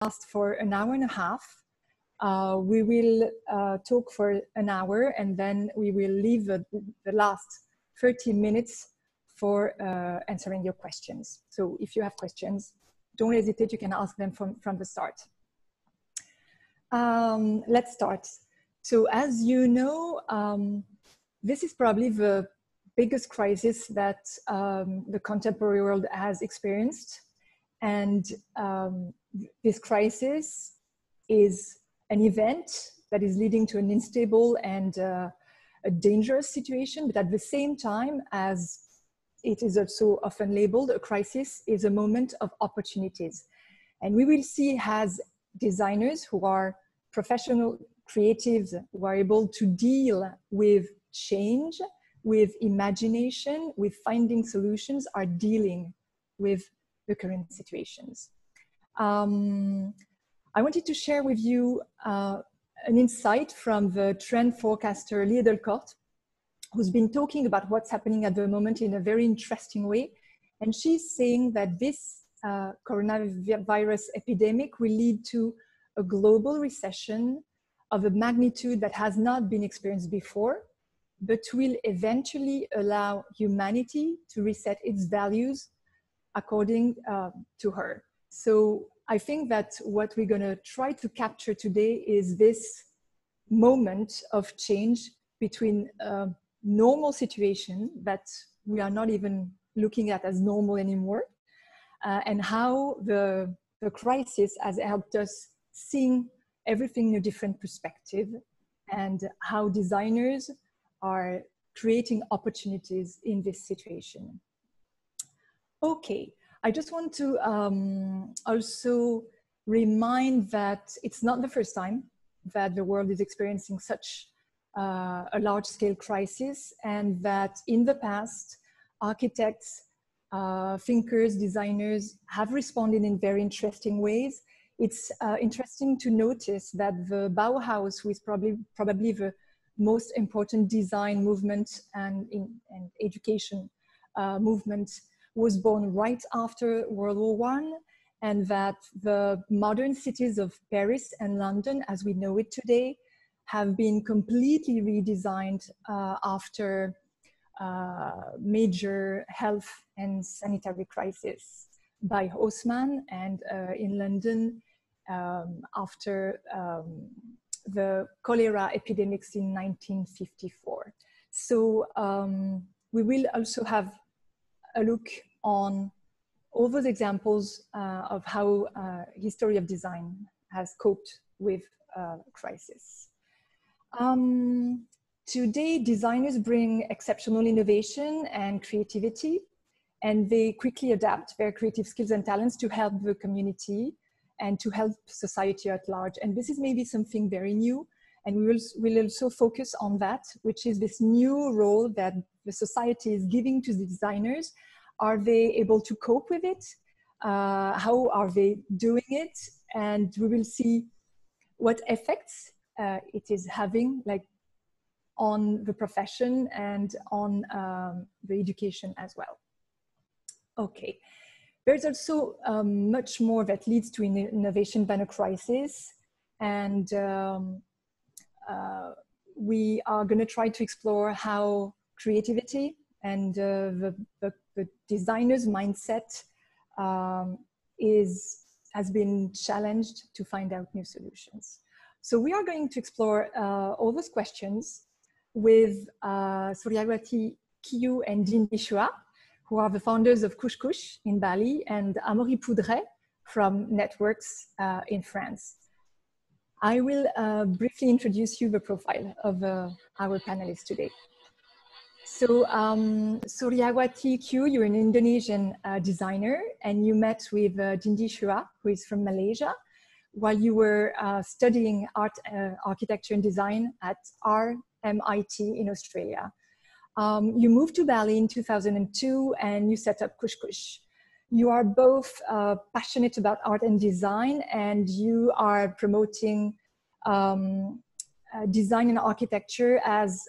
last for an hour and a half. We will talk for an hour, and then we will leave the last 30 minutes for answering your questions. So if you have questions, don't hesitate, you can ask them from the start. Let's start. So as you know, this is probably the biggest crisis that the contemporary world has experienced. And this crisis is an event that is leading to an unstable and a dangerous situation, but at the same time, as it is also often labeled, a crisis is a moment of opportunities. And we will see as designers who are professional creatives who are able to deal with change, with imagination, with finding solutions, are dealing with the current situations. I wanted to share with you an insight from the trend forecaster Lee Edelkort, who's been talking about what's happening at the moment in a very interesting way. And she's saying that this coronavirus epidemic will lead to a global recession of a magnitude that has not been experienced before, but will eventually allow humanity to reset its values according to her. So I think that what we're going to try to capture today is this moment of change between a normal situation that we are not even looking at as normal anymore, and how the crisis has helped us seeing everything in a different perspective, and how designers are creating opportunities in this situation. Okay. I just want to also remind that it's not the first time that the world is experiencing such a large-scale crisis, and that in the past, architects, thinkers, designers have responded in very interesting ways. It's interesting to notice that the Bauhaus, who is probably the most important design movement and education movement, was born right after World War I, and that the modern cities of Paris and London, as we know it today, have been completely redesigned after major health and sanitary crisis by Haussmann, and in London after the cholera epidemics in 1954. So we will also have a look on all those examples of how history of design has coped with crisis. Today, designers bring exceptional innovation and creativity, and they quickly adapt their creative skills and talents to help the community and to help society at large. And this is maybe something very new, and we'll also focus on that, which is this new role that the society is giving to the designers. Are they able to cope with it? How are they doing it? And we will see what effects it is having, like, on the profession and on the education as well. Okay, there's also much more that leads to innovation than a crisis, and we are going to try to explore how creativity and the designer's mindset has been challenged to find out new solutions. So we are going to explore all those questions with Suryawati Kiyu and Dindi Shua, who are the founders of Kush Kush in Bali, and Amaury Poudret from Networks in France. I will briefly introduce you the profile of our panelists today. So Suryawati Kiyu, you're an Indonesian designer, and you met with Dindi Shua, who is from Malaysia, while you were studying art, architecture and design at RMIT in Australia. You moved to Bali in 2002 and you set up Kush Kush. You are both passionate about art and design, and you are promoting design and architecture as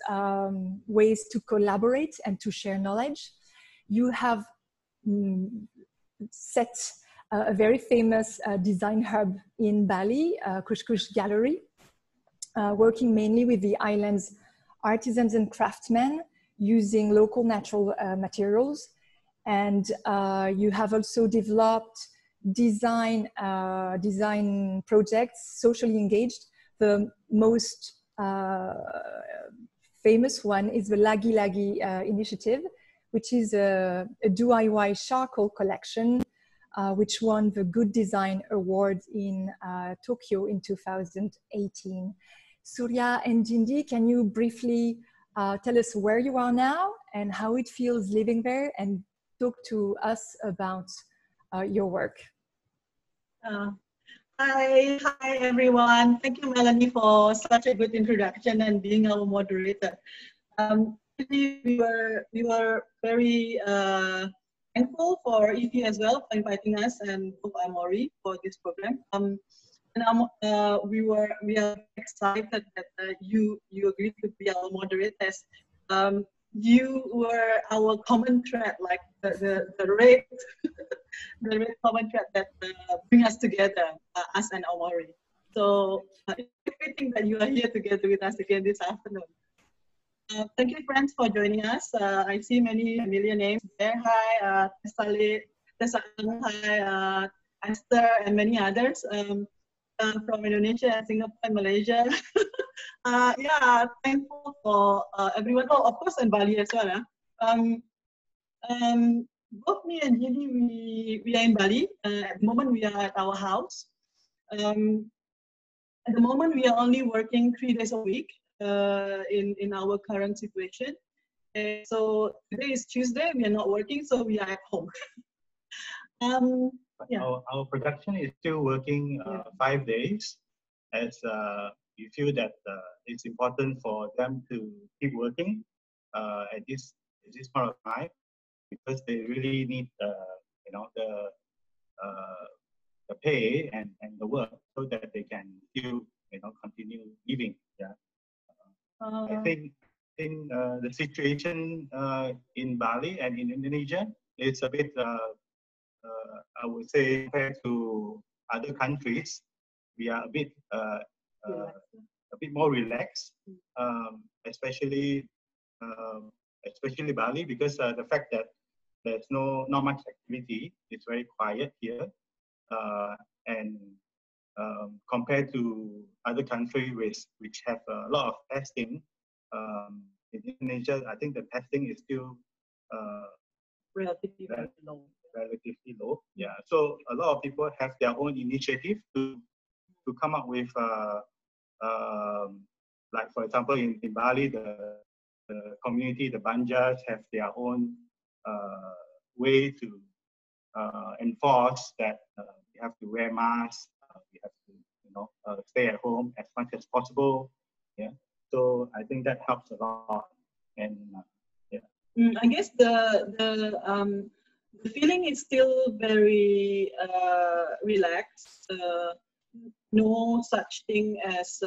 ways to collaborate and to share knowledge. You have set a very famous design hub in Bali, Kush Kush Gallery, working mainly with the island's artisans and craftsmen using local natural materials. And you have also developed design projects, socially engaged. The most famous one is the Lagi Lagi initiative, which is a DIY charcoal collection, which won the Good Design Award in Tokyo in 2018. Surya and Jindi, can you briefly tell us where you are now and how it feels living there, and talk to us about your work? Hi everyone. Thank you, Melanie, for such a good introduction and being our moderator. We were very thankful for Ify as well for inviting us, and for Amori for this program. We are excited that you agreed to be our moderators. You were our common thread, like the red the red common thread that bring us together, us and Amori. So it's everything that you are here together with us again this afternoon. Thank you, friends, for joining us. I see many familiar names there. Hi, Desain, hi, Esther, and many others from Indonesia and Singapore and Malaysia. Yeah, thankful for everyone. Oh, of course, and Bali as well. Both me and Jini, we are in Bali. At the moment, we are at our house. At the moment, we are only working 3 days a week in our current situation. So today is Tuesday. We are not working, so we are at home. Yeah. Our production is still working 5 days, as we feel that it's important for them to keep working at this point of time, because they really need the pay and the work, so that they can still continue living. Yeah. I think the situation in Bali and in Indonesia is a bit I would say, compared to other countries, we are a bit more relaxed, especially Bali, because the fact that there's not much activity, it's very quiet here, and compared to other countries which have a lot of testing, in Indonesia, I think the testing is still relatively low. Relatively low, yeah. So a lot of people have their own initiative to come up with, like for example in Bali, the community, the Banjas, have their own way to enforce that we have to wear masks, we have to stay at home as much as possible. Yeah. So I think that helps a lot, and yeah. I guess the feeling is still very relaxed. No such thing as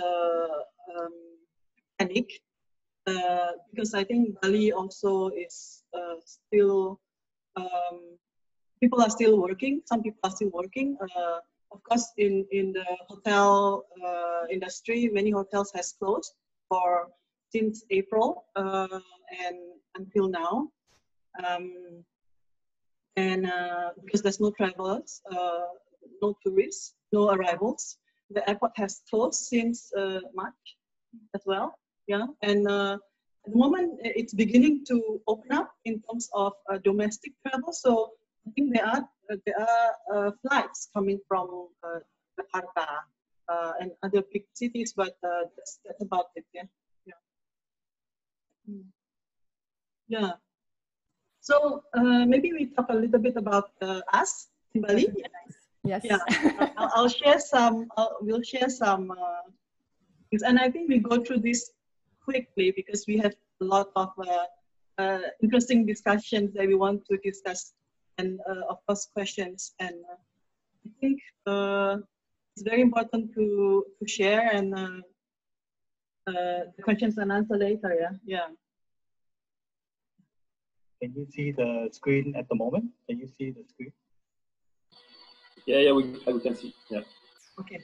panic, because I think Bali also is still, people are still working. Some people are still working. Of course, in the hotel industry, many hotels has closed since April and until now. And because there's no travelers, no tourists, no arrivals. The airport has closed since March as well. Yeah, and at the moment it's beginning to open up in terms of domestic travel. So I think there are flights coming from Jakarta and other big cities, but that's about it. Yeah, yeah. Yeah. So maybe we talk a little bit about us in Bali. Yes. Yeah. I'll share some. We'll share some things, and I think we go through this quickly because we have a lot of interesting discussions that we want to discuss, and of course questions. And I think it's very important to share and the questions and answer later. Yeah. Yeah. Can you see the screen at the moment? Can you see the screen? Yeah, we can see. Yeah. Okay.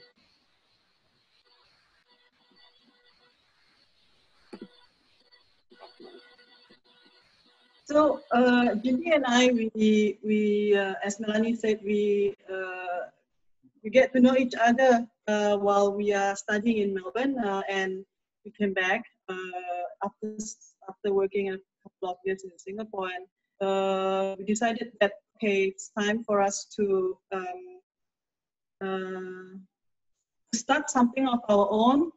So Demi and I, as Melanie said, we get to know each other while we are studying in Melbourne, and we came back after working a couple of years in Singapore, and we decided that okay, it's time for us to start something of our own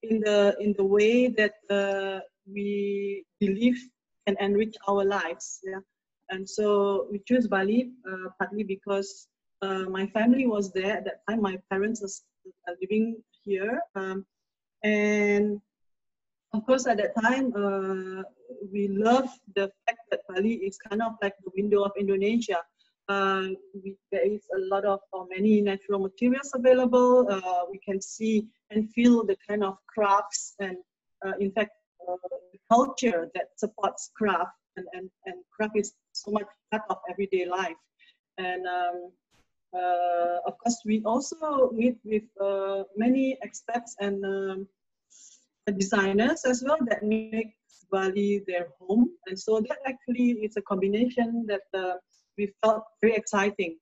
in the way that we believe can enrich our lives. Yeah, and so we chose Bali partly because my family was there at that time. My parents are living here, and of course at that time we love the fact that Bali is kind of like the window of Indonesia. There is a lot of many natural materials available. We can see and feel the kind of crafts and in fact the culture that supports craft, and craft is so much part of everyday life. And of course we also meet with many expats and designers as well that make Bali their home. And so that actually is a combination that we felt very exciting.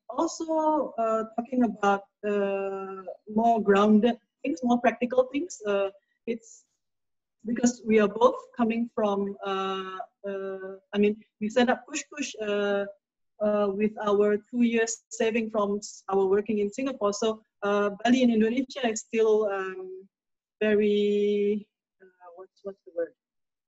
Also talking about more grounded things, more practical things. It's because we are both coming from, I mean, we set up Push Push with our 2 years saving from our working in Singapore. So Bali in Indonesia is still very, what's the word?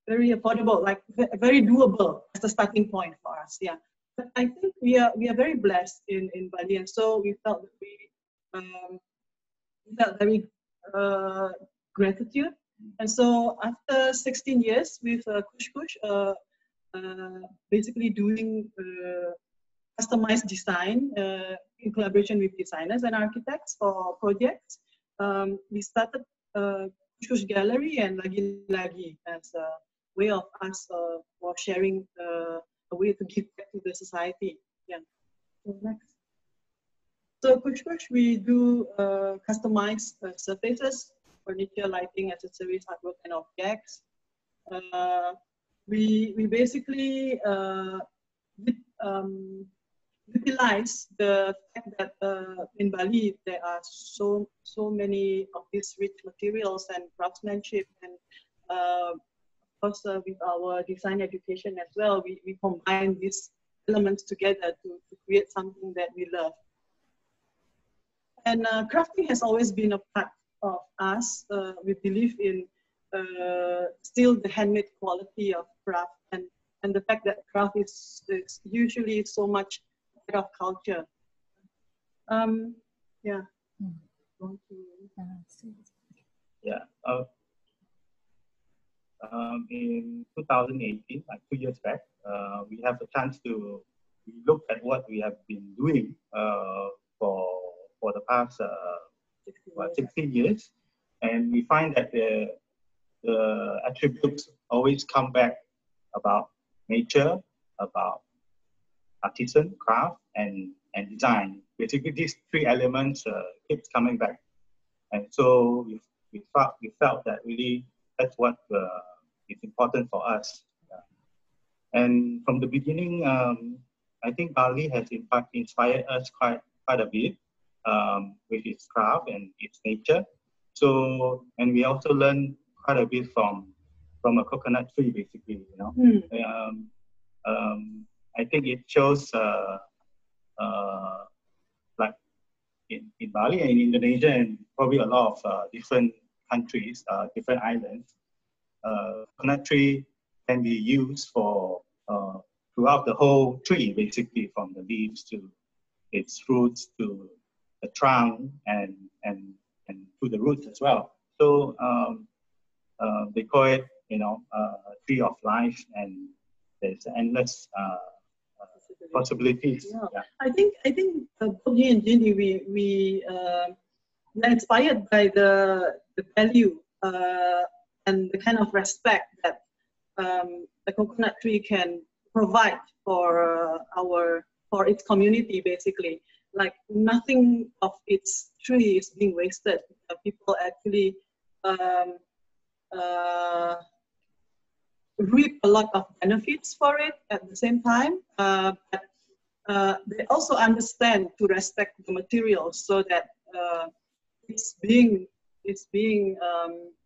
Very affordable, like very doable as a starting point for us. Yeah. But I think we are very blessed in Bali, and so we felt that we felt very gratitude. And so after 16 years with Kush Kush, basically doing customized design in collaboration with designers and architects for projects, we started Kush Kush Gallery and Lagi as a way of us for sharing a way to give back to the society. Yeah. So next. So Kush Kush, we do customized surfaces, furniture, lighting, accessories, artwork, and objects. We basically utilize the fact that in Bali there are so many of these rich materials and craftsmanship, and of course with our design education as well, we combine these elements together to create something that we love. And crafting has always been a part of us. We believe in still the handmade quality of craft, and the fact that craft is usually so much part of culture. Yeah. Yeah. In 2018, like 2 years back, we have a chance to look at what we have been doing for the past 16 years, and we find that the attributes always come back about nature, about artisan, craft, and design. Basically, these three elements keep coming back, and so we felt that really that's what is important for us. And from the beginning, I think Bali has in fact inspired us quite a bit with its craft and its nature. So, and we also learned quite a bit from a coconut tree, basically. You know, I think it shows like in Bali and in Indonesia and probably a lot of different countries, different islands. Coconut tree can be used for throughout the whole tree, basically, from the leaves to its fruits to the trunk and to the roots as well. So they call it, you know, tree of life, and there's endless possibilities. Yeah. Yeah. I think both me and Ginny, we are inspired by the value and the kind of respect that the coconut tree can provide for our for its community, basically. Like nothing of its tree is being wasted. People actually reap a lot of benefits for it at the same time. But they also understand to respect the materials so that it's being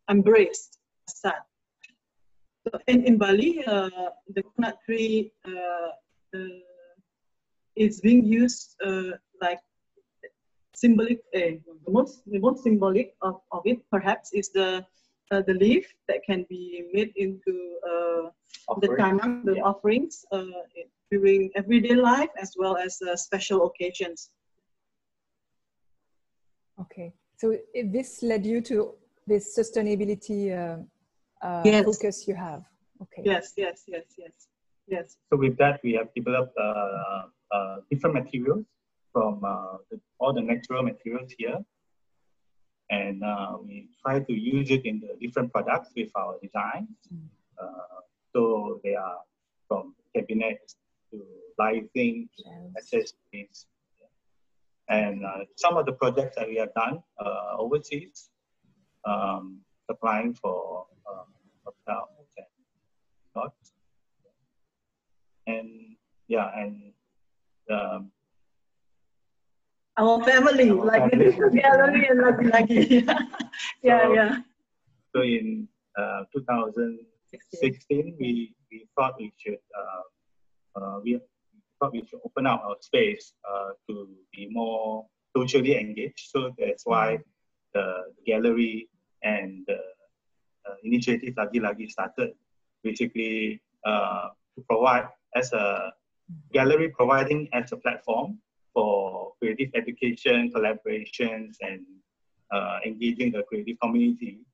embraced as such. So in Bali, the coconut tree is being used like symbolic. The most symbolic of it perhaps is the leaf that can be made into the tanam, the offerings during everyday life as well as special occasions. Okay, so this led you to this sustainability Yes. focus you have. Okay. Yes. So with that, we have developed different materials from all the natural materials here. And we try to use it in the different products with our designs. So they are from cabinets to lighting, to accessories. And some of the projects that we have done overseas, supplying for hotels and lots. And yeah, and our family, like the gallery and lagi. Yeah. So in 2016, we thought we should open up our space to be more socially engaged. So that's why the gallery and the initiative Lagi started, basically to provide as a gallery, providing as a platform for creative education, collaborations, and engaging the creative community.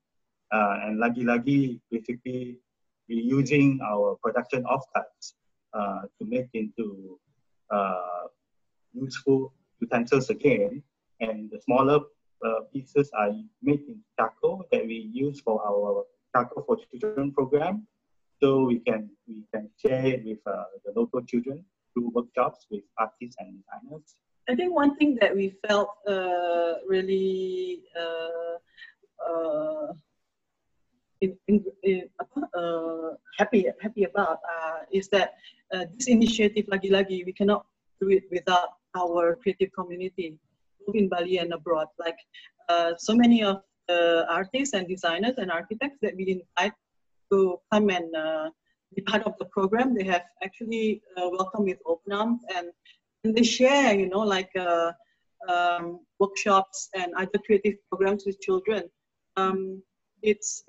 And Lagi basically we're using our production offcuts to make into useful utensils again. And the smaller pieces are made in charcoal that we use for our Charcoal for Children program. So we can share it with the local children through workshops with artists and designers. I think one thing that we felt really happy about is that this initiative Lagi we cannot do it without our creative community, both in Bali and abroad. Like so many of the artists and designers and architects that we invite to come and be part of the program, they have actually welcomed with open arms, and they share, like workshops and other creative programs with children. It's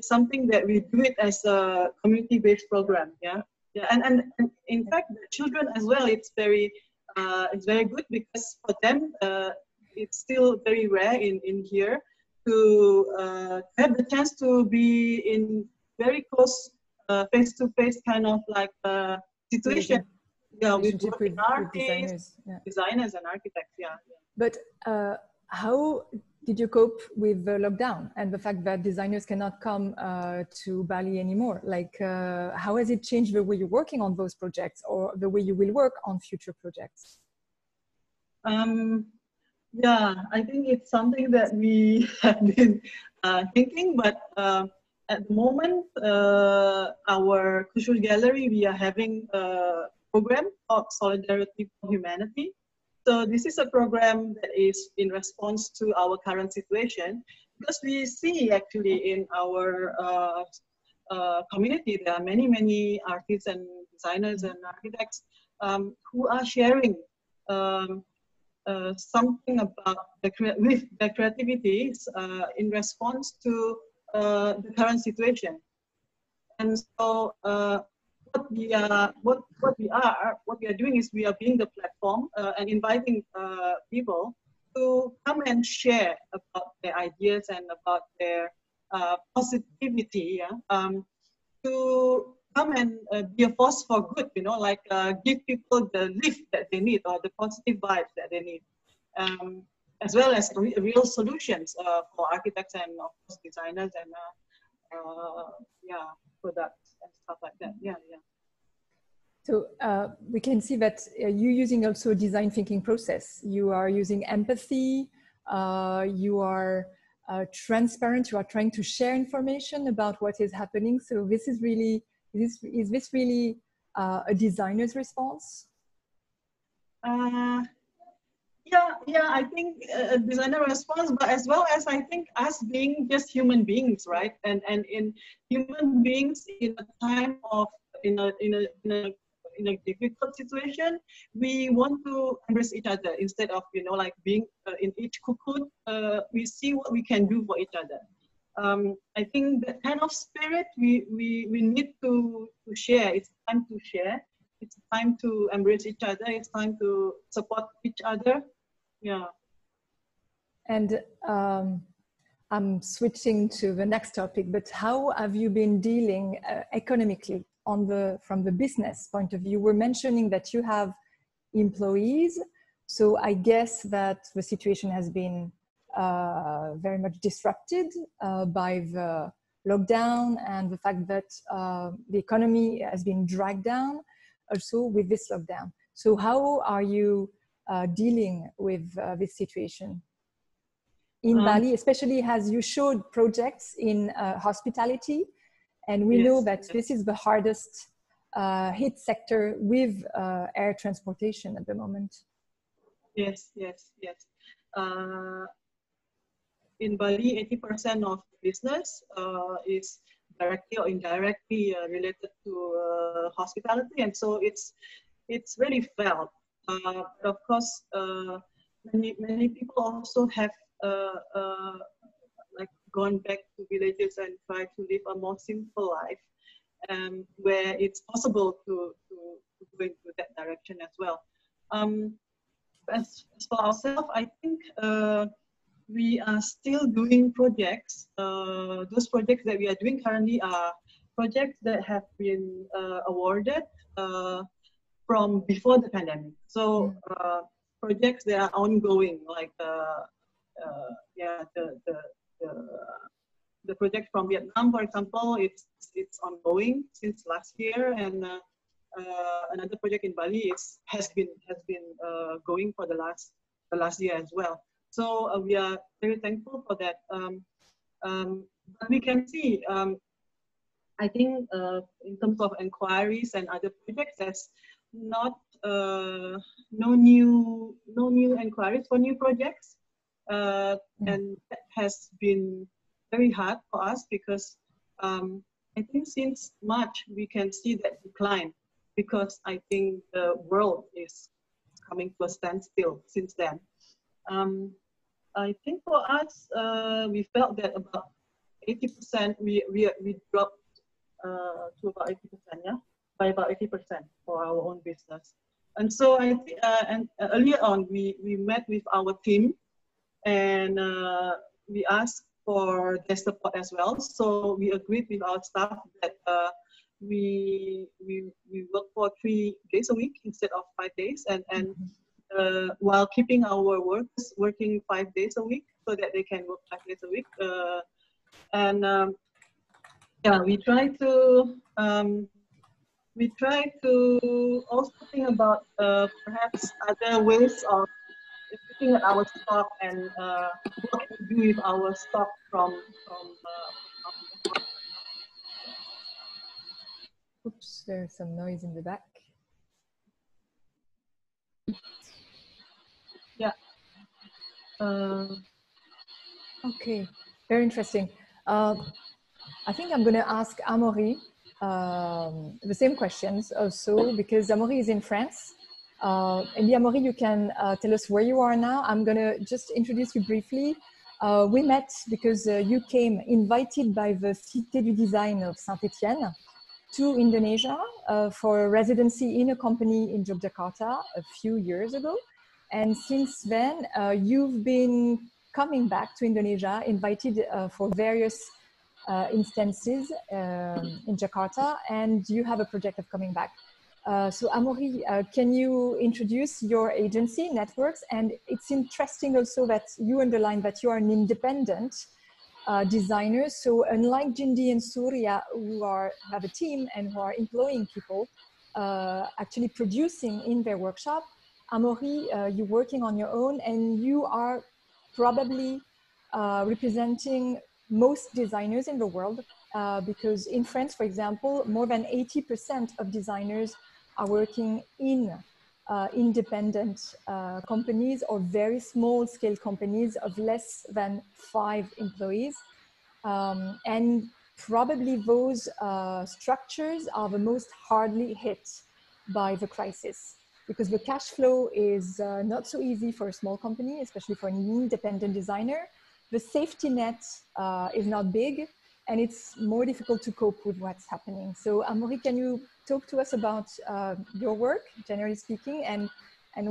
something that we do it as a community-based program. Yeah. And in fact, the children as well. It's very good because for them, it's still very rare in here to have the chance to be in very close face-to-face kind of like situation. Yeah, with artists, designers and architects. Yeah. But how did you cope with the lockdown and the fact that designers cannot come to Bali anymore? Like, how has it changed the way you're working on those projects or the way you will work on future projects? Yeah, I think it's something that we have been thinking, but at the moment, our Kushur Gallery, we are having a program called Solidarity for Humanity. So this is a program that is in response to our current situation, because we see actually in our community, there are many artists and designers and architects who are sharing something about their creativities in response to the current situation. And so what we are doing is we are being the platform and inviting people to come and share about their ideas and about their positivity, to come and be a force for good, like give people the lift that they need or the positive vibes that they need, as well as real solutions for architects and of course designers and products and stuff like that. Yeah. So we can see that you're using also a design thinking process. You are using empathy, you are transparent, you are trying to share information about what is happening. So this is really, is this really a designer's response? Yeah, I think a designer response, but as well as I think us being just human beings, right? And in human beings in a time of in a difficult situation, we want to embrace each other instead of like being in each cocoon. We see what we can do for each other. I think that kind of spirit we need to share. It's time to share. It's time to embrace each other. It's time to support each other. Yeah. And I'm switching to the next topic, but how have you been dealing economically from the business point of view? We're mentioning that you have employees, so I guess that the situation has been very much disrupted by the lockdown and the fact that the economy has been dragged down also with this lockdown. So how are you dealing with this situation in Bali, especially as you showed projects in hospitality, and we know that this is the hardest hit sector with air transportation at the moment. Yes. In Bali, 80% of business is directly or indirectly related to hospitality, and so it's really felt. Of course, many people also have like gone back to villages and try to live a more simple life, where it's possible to go into that direction as well. As for ourselves, I think we are still doing projects. Those projects that we are doing currently are projects that have been awarded from before the pandemic. So projects that are ongoing, like the project from Vietnam, for example, it's ongoing since last year, and another project in Bali has been going for the last year as well. So we are very thankful for that. But we can see, I think, in terms of inquiries and other projects, there's not no new inquiries for new projects, and that has been very hard for us because I think since March we can see that decline, because I think the world is coming to a standstill since then. I think for us, we felt that about 80%, we dropped to about 80%, yeah, by about 80% for our own business. And so I think, and earlier on, we met with our team, and we asked for their support as well. So we agreed with our staff that we work for 3 days a week instead of 5 days, and while keeping our workers working 5 days a week so that they can work 5 days a week. Yeah, we try to also think about perhaps other ways of looking at our stock and what we do with our stock from Oops, there's some noise in the back. Yeah. Okay, very interesting. I think I'm going to ask Amaury the same questions also, because Amaury is in France. Maybe Amaury, you can tell us where you are now. I'm going to just introduce you briefly. We met because you came invited by the Cité du Design of Saint-Étienne to Indonesia for a residency in a company in Yogyakarta a few years ago. And since then, you've been coming back to Indonesia, invited for various instances in Jakarta, and you have a project of coming back. So Amaury, can you introduce your agency, Networks? And it's interesting also that you underline that you are an independent designer. So unlike Jindi and Surya, who have a team and who are employing people, actually producing in their workshop. Amaury, you're working on your own, and you are probably representing most designers in the world, because in France, for example, more than 80% of designers are working in independent companies or very small scale companies of less than 5 employees. And probably those structures are the most hardly hit by the crisis, because the cash flow is not so easy for a small company, especially for an independent designer. The safety net is not big, and it's more difficult to cope with what's happening. So Amaury, can you talk to us about your work, generally speaking, and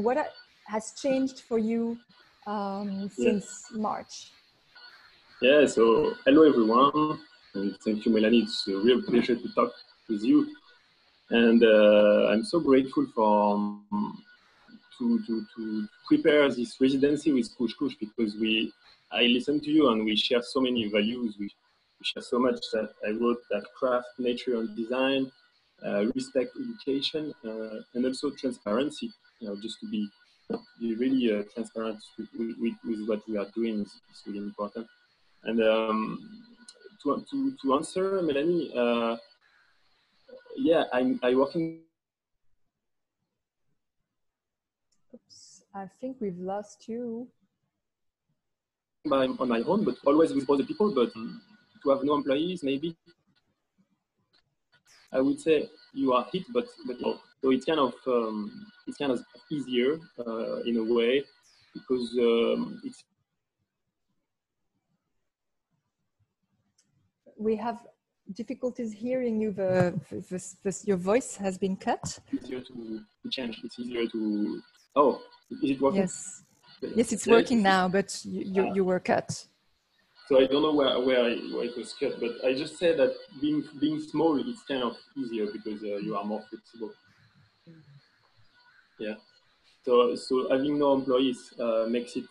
what has changed for you since March? Yeah, so hello everyone, and thank you, Melanie. It's a real pleasure to talk with you. And I'm so grateful for to prepare this residency with Push Push, because I listen to you and we share so many values. We share so much that I wrote that craft, nature, and design, respect, education, and also transparency. You know, just to be really transparent with what we are doing is really important. And to answer Melanie, yeah, I working. Oops, I think we've lost you. On my own, but always with other people. But to have no employees, maybe I would say you are hit, but so it's kind of easier in a way, because it's. We have difficulties hearing you. Your voice has been cut. Easier to change. It's easier to. Oh, is it working? Yes. Yes, it's working now, but you were cut. So I don't know where it was cut, but I just said that being small, it's kind of easier because you are more flexible. Yeah. So having no employees makes it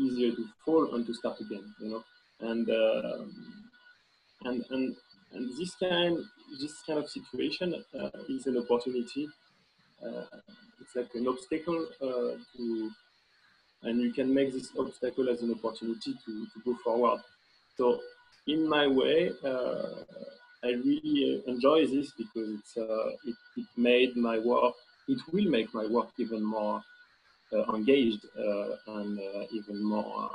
easier to fall and to start again, you know. And this kind of situation is an opportunity. It's like an obstacle and you can make this obstacle as an opportunity to go forward. So in my way, I really enjoy this because it made my work. It will make my work even more engaged and even more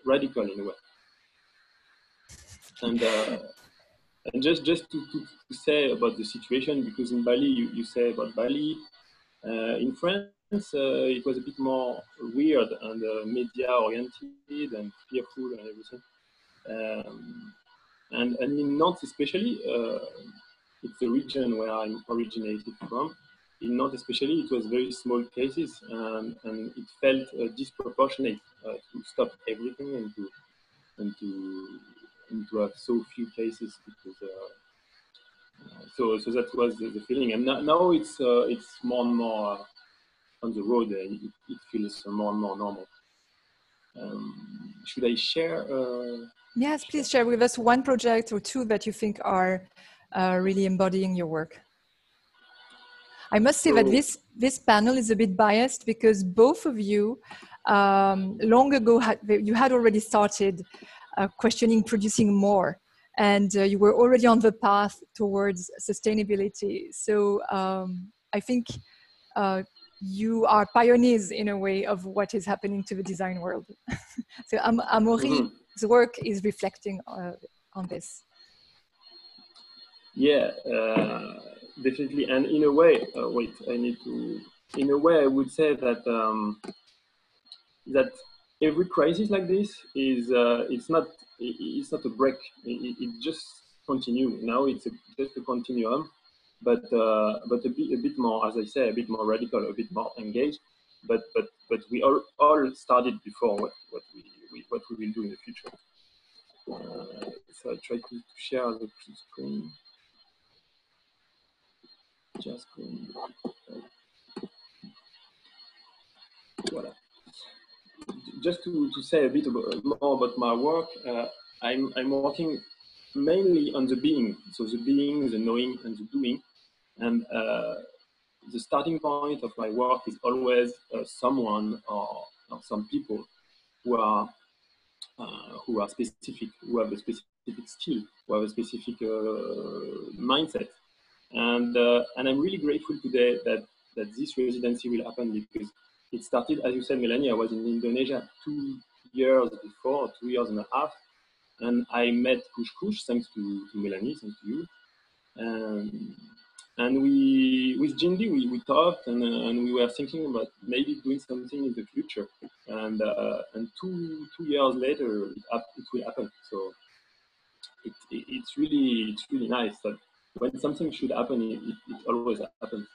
radical in a way. And just to say about the situation, because in Bali, you say about Bali, in France, it was a bit more weird and media-oriented and fearful and everything. And in Nantes especially, it's the region where I'm originated from. In Nantes especially, it was very small cases, and it felt disproportionate to stop everything and to have so few cases, because so that was the feeling. And now it's more and more on the road. It feels more and more normal. Should I share? Yes, please share with us one project or two that you think are really embodying your work. I must say that this panel is a bit biased because both of you long ago you had already started questioning producing more, and you were already on the path towards sustainability. So I think you are pioneers in a way of what is happening to the design world. So Amaury's work is reflecting on this. Yeah, definitely. And in a way, in a way, I would say that that every crisis like this is it's not a break. It just continue. Now it's just a continuum, but a bit more, as I say, a bit more radical, a bit more engaged. But we all started before what we will do in the future. So I try to share the screen. Just voilà. Just to say a bit more about my work, I'm working mainly on the being. So the being, the knowing, and the doing. And the starting point of my work is always someone or some people who are specific, who have a specific skill, who have a specific mindset. And I'm really grateful today that this residency will happen, because it started, as you said, Melanie, I was in Indonesia 2 years before, 2 years and a half, and I met Kush Kush, thanks to Melanie, thanks to you. And we, with Jindy, we talked, and we were thinking about maybe doing something in the future. And 2 years later, it will happen. So it's really nice that when something should happen, it always happens.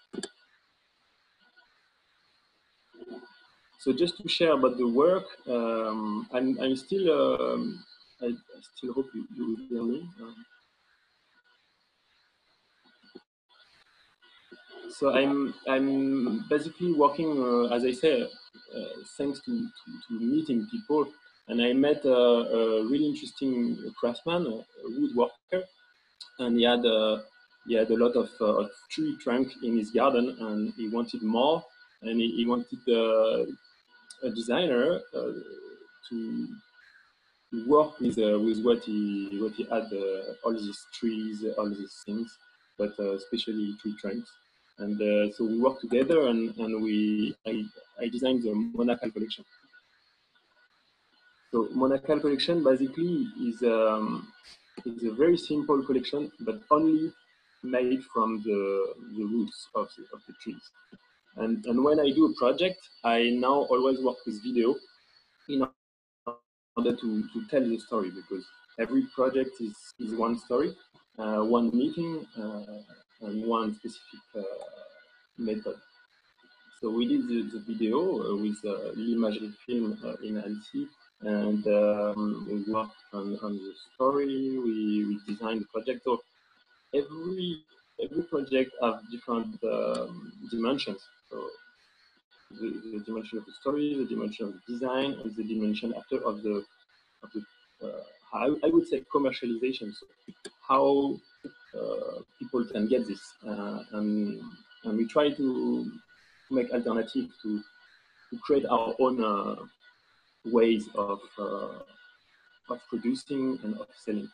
So just to share about the work, I'm still, I still hope you will hear me. So I'm basically working, as I say, thanks to meeting people, and I met a really interesting craftsman, a woodworker, and he had a lot of tree trunk in his garden, and he wanted more, and he wanted a designer to work with what he had, all these trees, all these things, but especially tree trunks. And so we worked together, and I designed the monacal collection. So monacal collection basically is a very simple collection, but only made from the roots of the trees. And when I do a project, I now always work with video in order to tell the story, because every project is one story, one meeting, and one specific method. So we did the video with l'imagerie film in Annecy, and we worked on the story. We designed the project. So every project has different dimensions. So the dimension of the story, the dimension of the design, and the dimension after of the I would say commercialization. So how people can get this, and we try to make alternative to create our own ways of producing and of selling.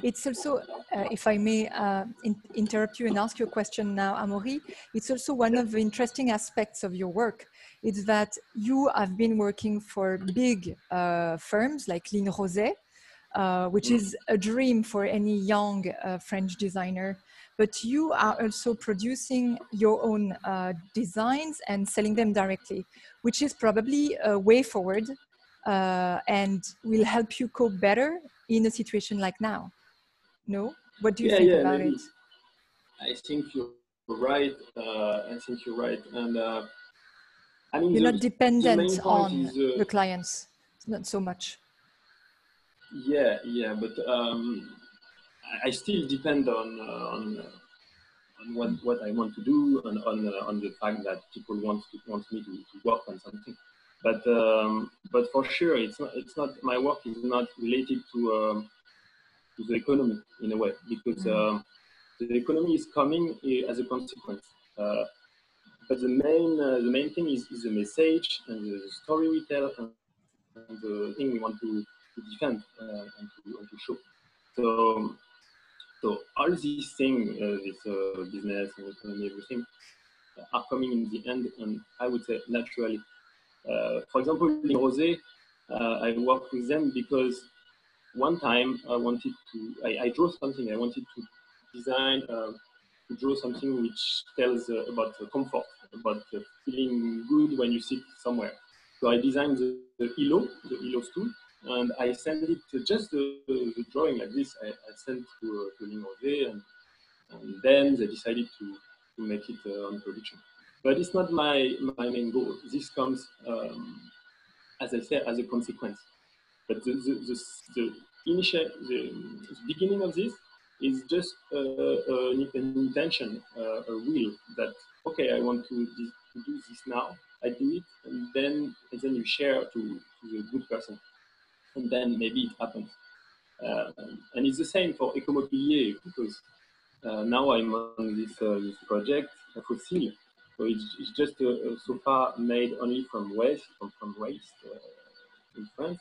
It's also, if I may interrupt you and ask you a question now, Amaury, it's also one of the interesting aspects of your work. It's that you have been working for big firms like Line Rosé, which is a dream for any young French designer. But you are also producing your own designs and selling them directly, which is probably a way forward and will help you cope better in a situation like now. No? What do you think about maybe. it? I think you're right. And I mean, you're not dependent on is, the clients, not so much. Yeah, but I still depend on what I want to do, and on the fact that people want me to work on something. But for sure, it's not my work is not related to the economy in a way, because the economy is coming as a consequence. But the main thing is the message and the story we tell, and the thing we want to defend and to show. So all these things, this business and economy, everything, are coming in the end, and I would say naturally. For example, in Rosé, I worked with them because one time I drew something. I wanted to design, to draw something which tells about comfort, about feeling good when you sit somewhere. So I designed the Ilo stool, and I sent it to just the drawing like this. I sent to Line Rosé, and then they decided to make it on production. But it's not my main goal. This comes, as I said, as a consequence. But the beginning of this is just an intention, a will that, okay, I want to do this now. I do it, and then you share to the good person, and then maybe it happens. And it's the same for Ecomobilier, because now I'm on this project, Fossil. So it's just a sofa made only from waste, in France.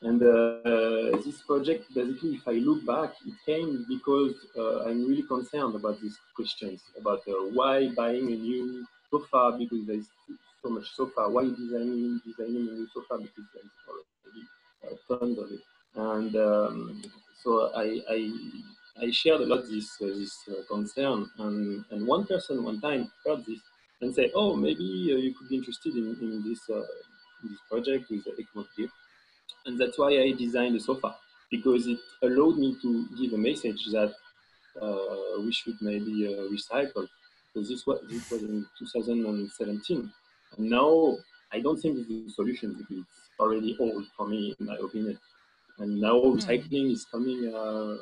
And this project, basically, if I look back, it came because I'm really concerned about these questions, about why buying a new sofa because there's so much sofa, why designing a new sofa because there's already tons of it. And so I shared a lot this concern, and one person one time heard this and said, "Oh, maybe you could be interested in this project with Ecomobilier." And that's why I designed the sofa, because it allowed me to give a message that we should maybe recycle. So this was in 2017. And now I don't think it's the solution, because it's already old for me, in my opinion. And now recycling is coming to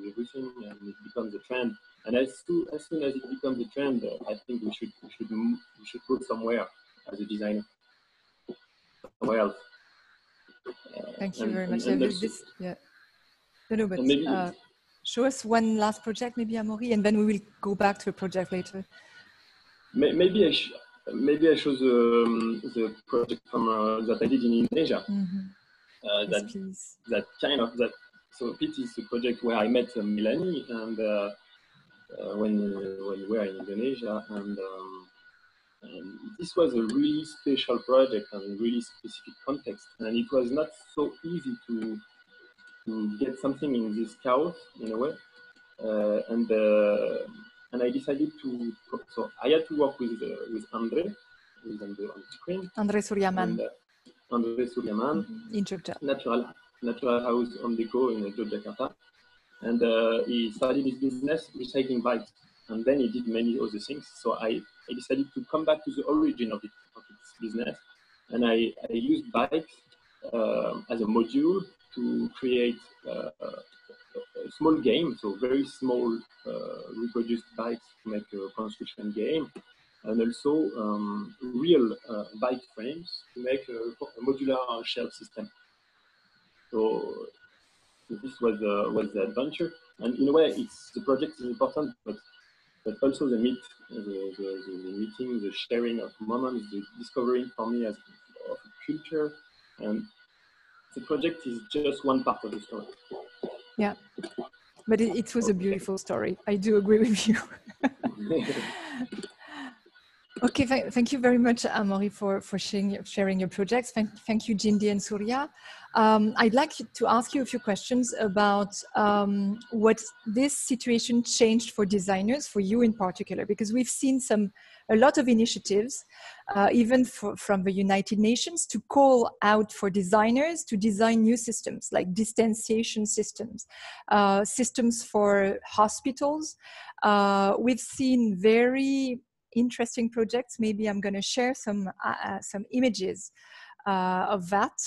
everything, and it becomes a trend. And as soon as it becomes a trend, I think we should go somewhere as a designer, somewhere else. Thank you very much. Yeah. No, but show us one last project, maybe, Amaury, and then we will go back to a project later. Maybe I show the project from that I did in Indonesia. Yes, please. So it is a project where I met Melanie, and when we were in Indonesia, and this was a really special project and really specific context, and it was not so easy to get something in this chaos, in a way, and I decided to. So I had to work with Andre, who's on the screen. Andre Suryaman. Andre Suryaman. In Jogja. Natural House on the Go in Yogyakarta, and he started his business recycling bikes, and then he did many other things. So I decided to come back to the origin of its business, and I used bikes as a module to create a small game, so very small reproduced bikes to make a construction game, and also real bike frames to make a modular shelf system. So this was the adventure, and in a way, the project is important, but also the meeting, the sharing of moments, the discovering for me of a culture, and the project is just one part of the story. Yeah, but it was a beautiful story. I do agree with you. Okay, thank you very much, Amaury, for sharing your projects. Thank you, Jindy and Surya. I'd like to ask you a few questions about what this situation changed for designers, for you in particular, because we've seen a lot of initiatives, even from the United Nations, to call out for designers to design new systems, like distanciation systems, systems for hospitals. We've seen very interesting projects. Maybe I'm going to share some images of that,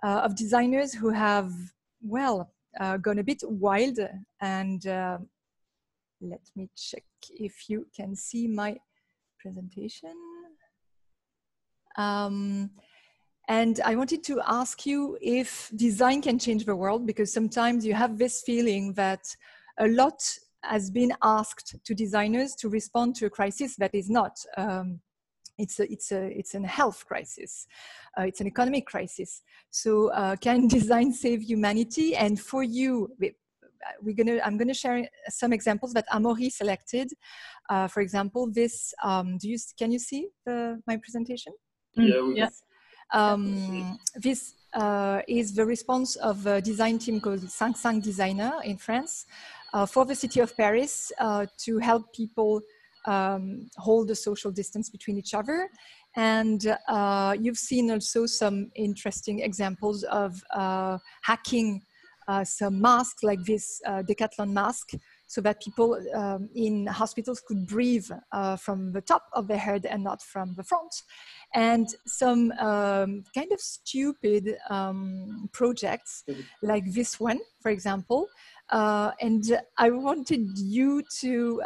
of designers who have, gone a bit wild. And let me check if you can see my presentation. And I wanted to ask you if design can change the world, because sometimes you have this feeling that a lot has been asked to designers to respond to a crisis that is not. It's a health crisis. It's an economic crisis. So can design save humanity? And for you, I'm gonna share some examples that Amaury selected. For example, this. Can you see my presentation? Yes. This is the response of a design team called 55 Designer in France for the city of Paris to help people hold the social distance between each other. And you've seen also some interesting examples of hacking some masks, like this Decathlon mask, so that people in hospitals could breathe from the top of their head and not from the front. And some kind of stupid projects like this one, for example. And I wanted you to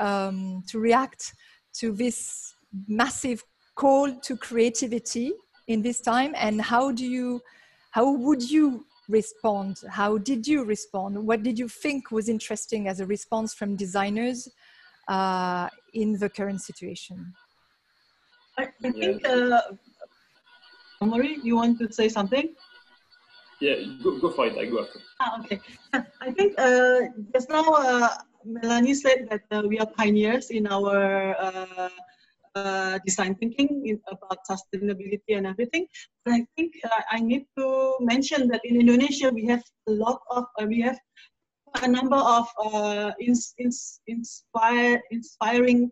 react to this massive call to creativity in this time, and how would you respond? How did you respond? What did you think was interesting as a response from designers in the current situation? I think, Amori, you want to say something? Yeah, go for it. I go after. Okay. I think just now Melanie said that we are pioneers in our design thinking about sustainability and everything. But I think I need to mention that in Indonesia we have a lot of we have a number of inspiring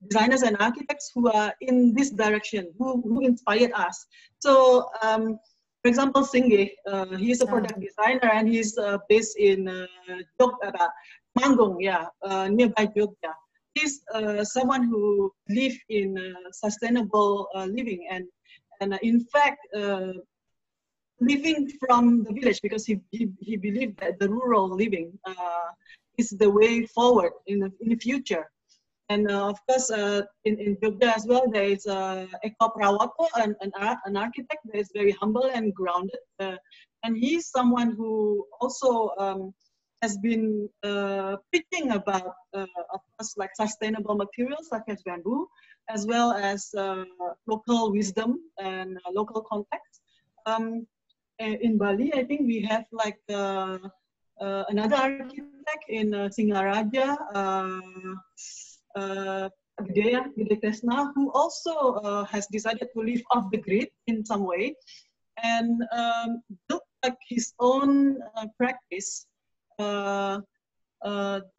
designers and architects who are in this direction, who inspired us. So, for example, Singe, he is a product designer and he's based in Manggung, nearby Jogja. He's someone who lives in sustainable living and in fact, living from the village, because he believed that the rural living is the way forward in the future. And of course, in Jogja as well, there is Eko Prawoto, an architect that is very humble and grounded. And he's someone who also has been preaching about, of course, like sustainable materials such as bamboo, as well as local wisdom and local context. In Bali, I think we have like another architect in Singaraja, Gede Kresna, who also has decided to live off the grid in some way and built like his own practice that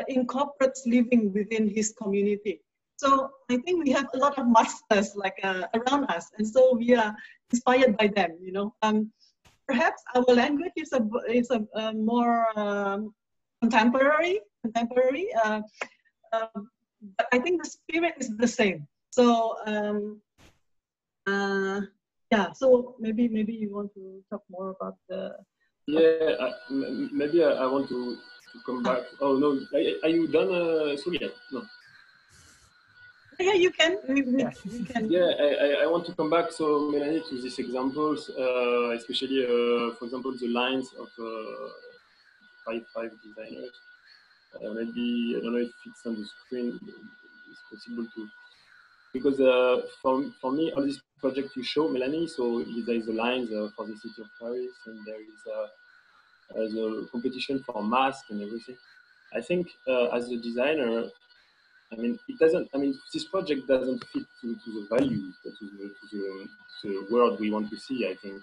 incorporates living within his community. So I think we have a lot of masters like around us, and so we are inspired by them. You know, perhaps our language is a more contemporary. But I think the spirit is the same. So yeah. So maybe you want to talk more about the. Yeah, maybe I want to come back. Oh no, are you done, Sonia? No. Yeah, you can. Yeah. You can. Yeah, I want to come back. So Melanie, to these examples, especially for example the lines of five designers. Maybe I don't know if it's on the screen. It's possible to, because for me, all these projects you show, Melanie. So there is the lines for the city of Paris, and there is the competition for mask and everything. I think as a designer, I mean, it doesn't. I mean, this project doesn't fit to the values, to the world we want to see. I think,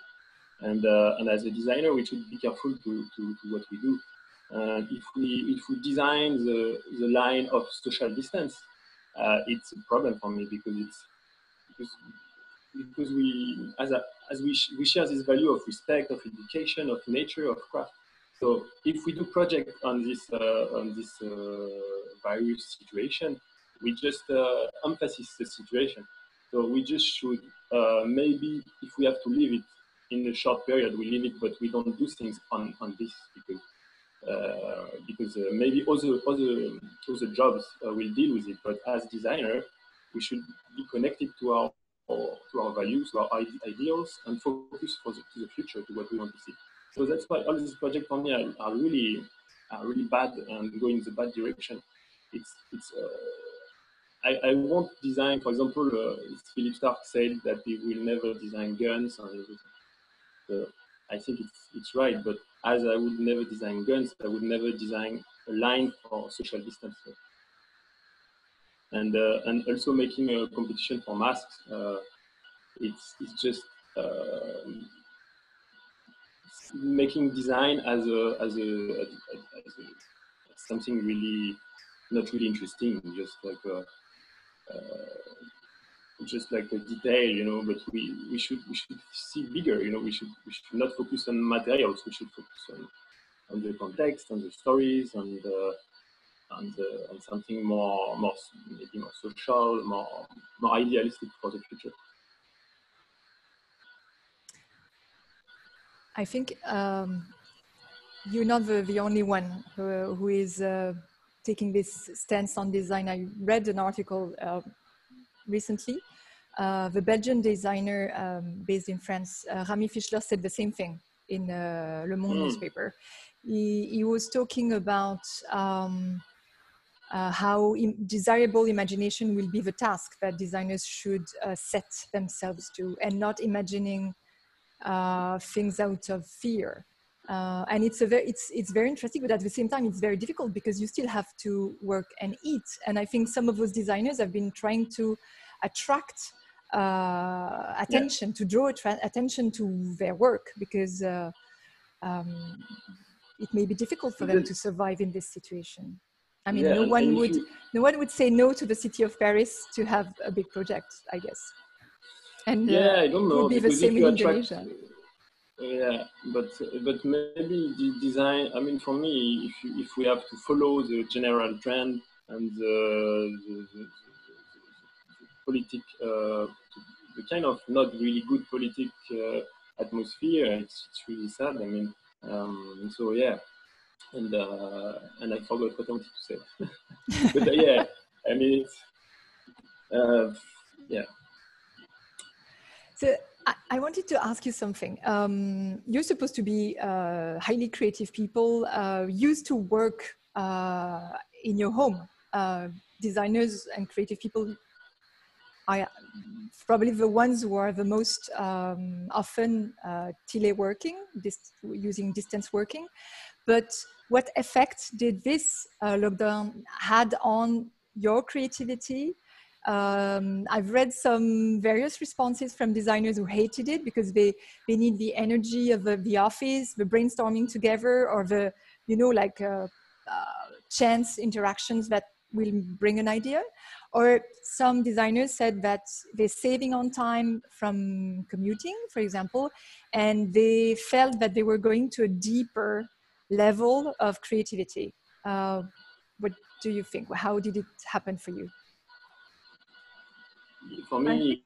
and as a designer, we should be careful to what we do. If we design the line of social distance, it's a problem for me because we we share this value of respect, of education, of nature, of craft. So if we do project on this virus situation, we just emphasize the situation. So we just should maybe, if we have to leave it in a short period, we leave it, but we don't do things on this because maybe other jobs will deal with it. But as designer, we should be connected to our values, to our ideals, and focus to the future, to what we want to see. So that's why all these projects for me are really bad and go in the bad direction. I won't design, for example, Philip Stark said that he will never design guns and everything. So I think it's right, but as I would never design guns, I would never design a line for social distancing. And also making a competition for masks, it's just making design as something really not really interesting, just like a detail, you know. But we should see bigger, you know. We should not focus on materials. We should focus on the context, on the stories, on something more maybe more social, more idealistic for the future. I think you're not the only one who is taking this stance on design. I read an article recently. The Belgian designer based in France, Rami Fischler, said the same thing. in Le Monde newspaper. He was talking about how desirable imagination will be the task that designers should set themselves to, and not imagining things out of fear. And it's very interesting, but at the same time, it's very difficult because you still have to work and eat. And I think some of those designers have been trying to attract attention, to draw attention to their work, because it may be difficult for them to survive in this situation. I mean, no one would say no to the city of Paris to have a big project, I guess. And I don't know, it would be the same in Indonesia. Yeah, but maybe the design. I mean, for me, if we have to follow the general trend and the politic, the kind of not really good politic atmosphere, it's really sad. I mean, so yeah, and I forgot what I wanted to say. But yeah, I mean, it's, yeah. So I wanted to ask you something. You're supposed to be highly creative people, used to work in your home. Designers and creative people are probably the ones who are the most often teleworking, using distance working. But what effect did this lockdown had on your creativity? I've read some various responses from designers who hated it because they need the energy of the office, the brainstorming together, or the, chance interactions that will bring an idea. Or some designers said that they're saving on time from commuting, for example, and they felt that they were going to a deeper level of creativity. What do you think? How did it happen for you? For me,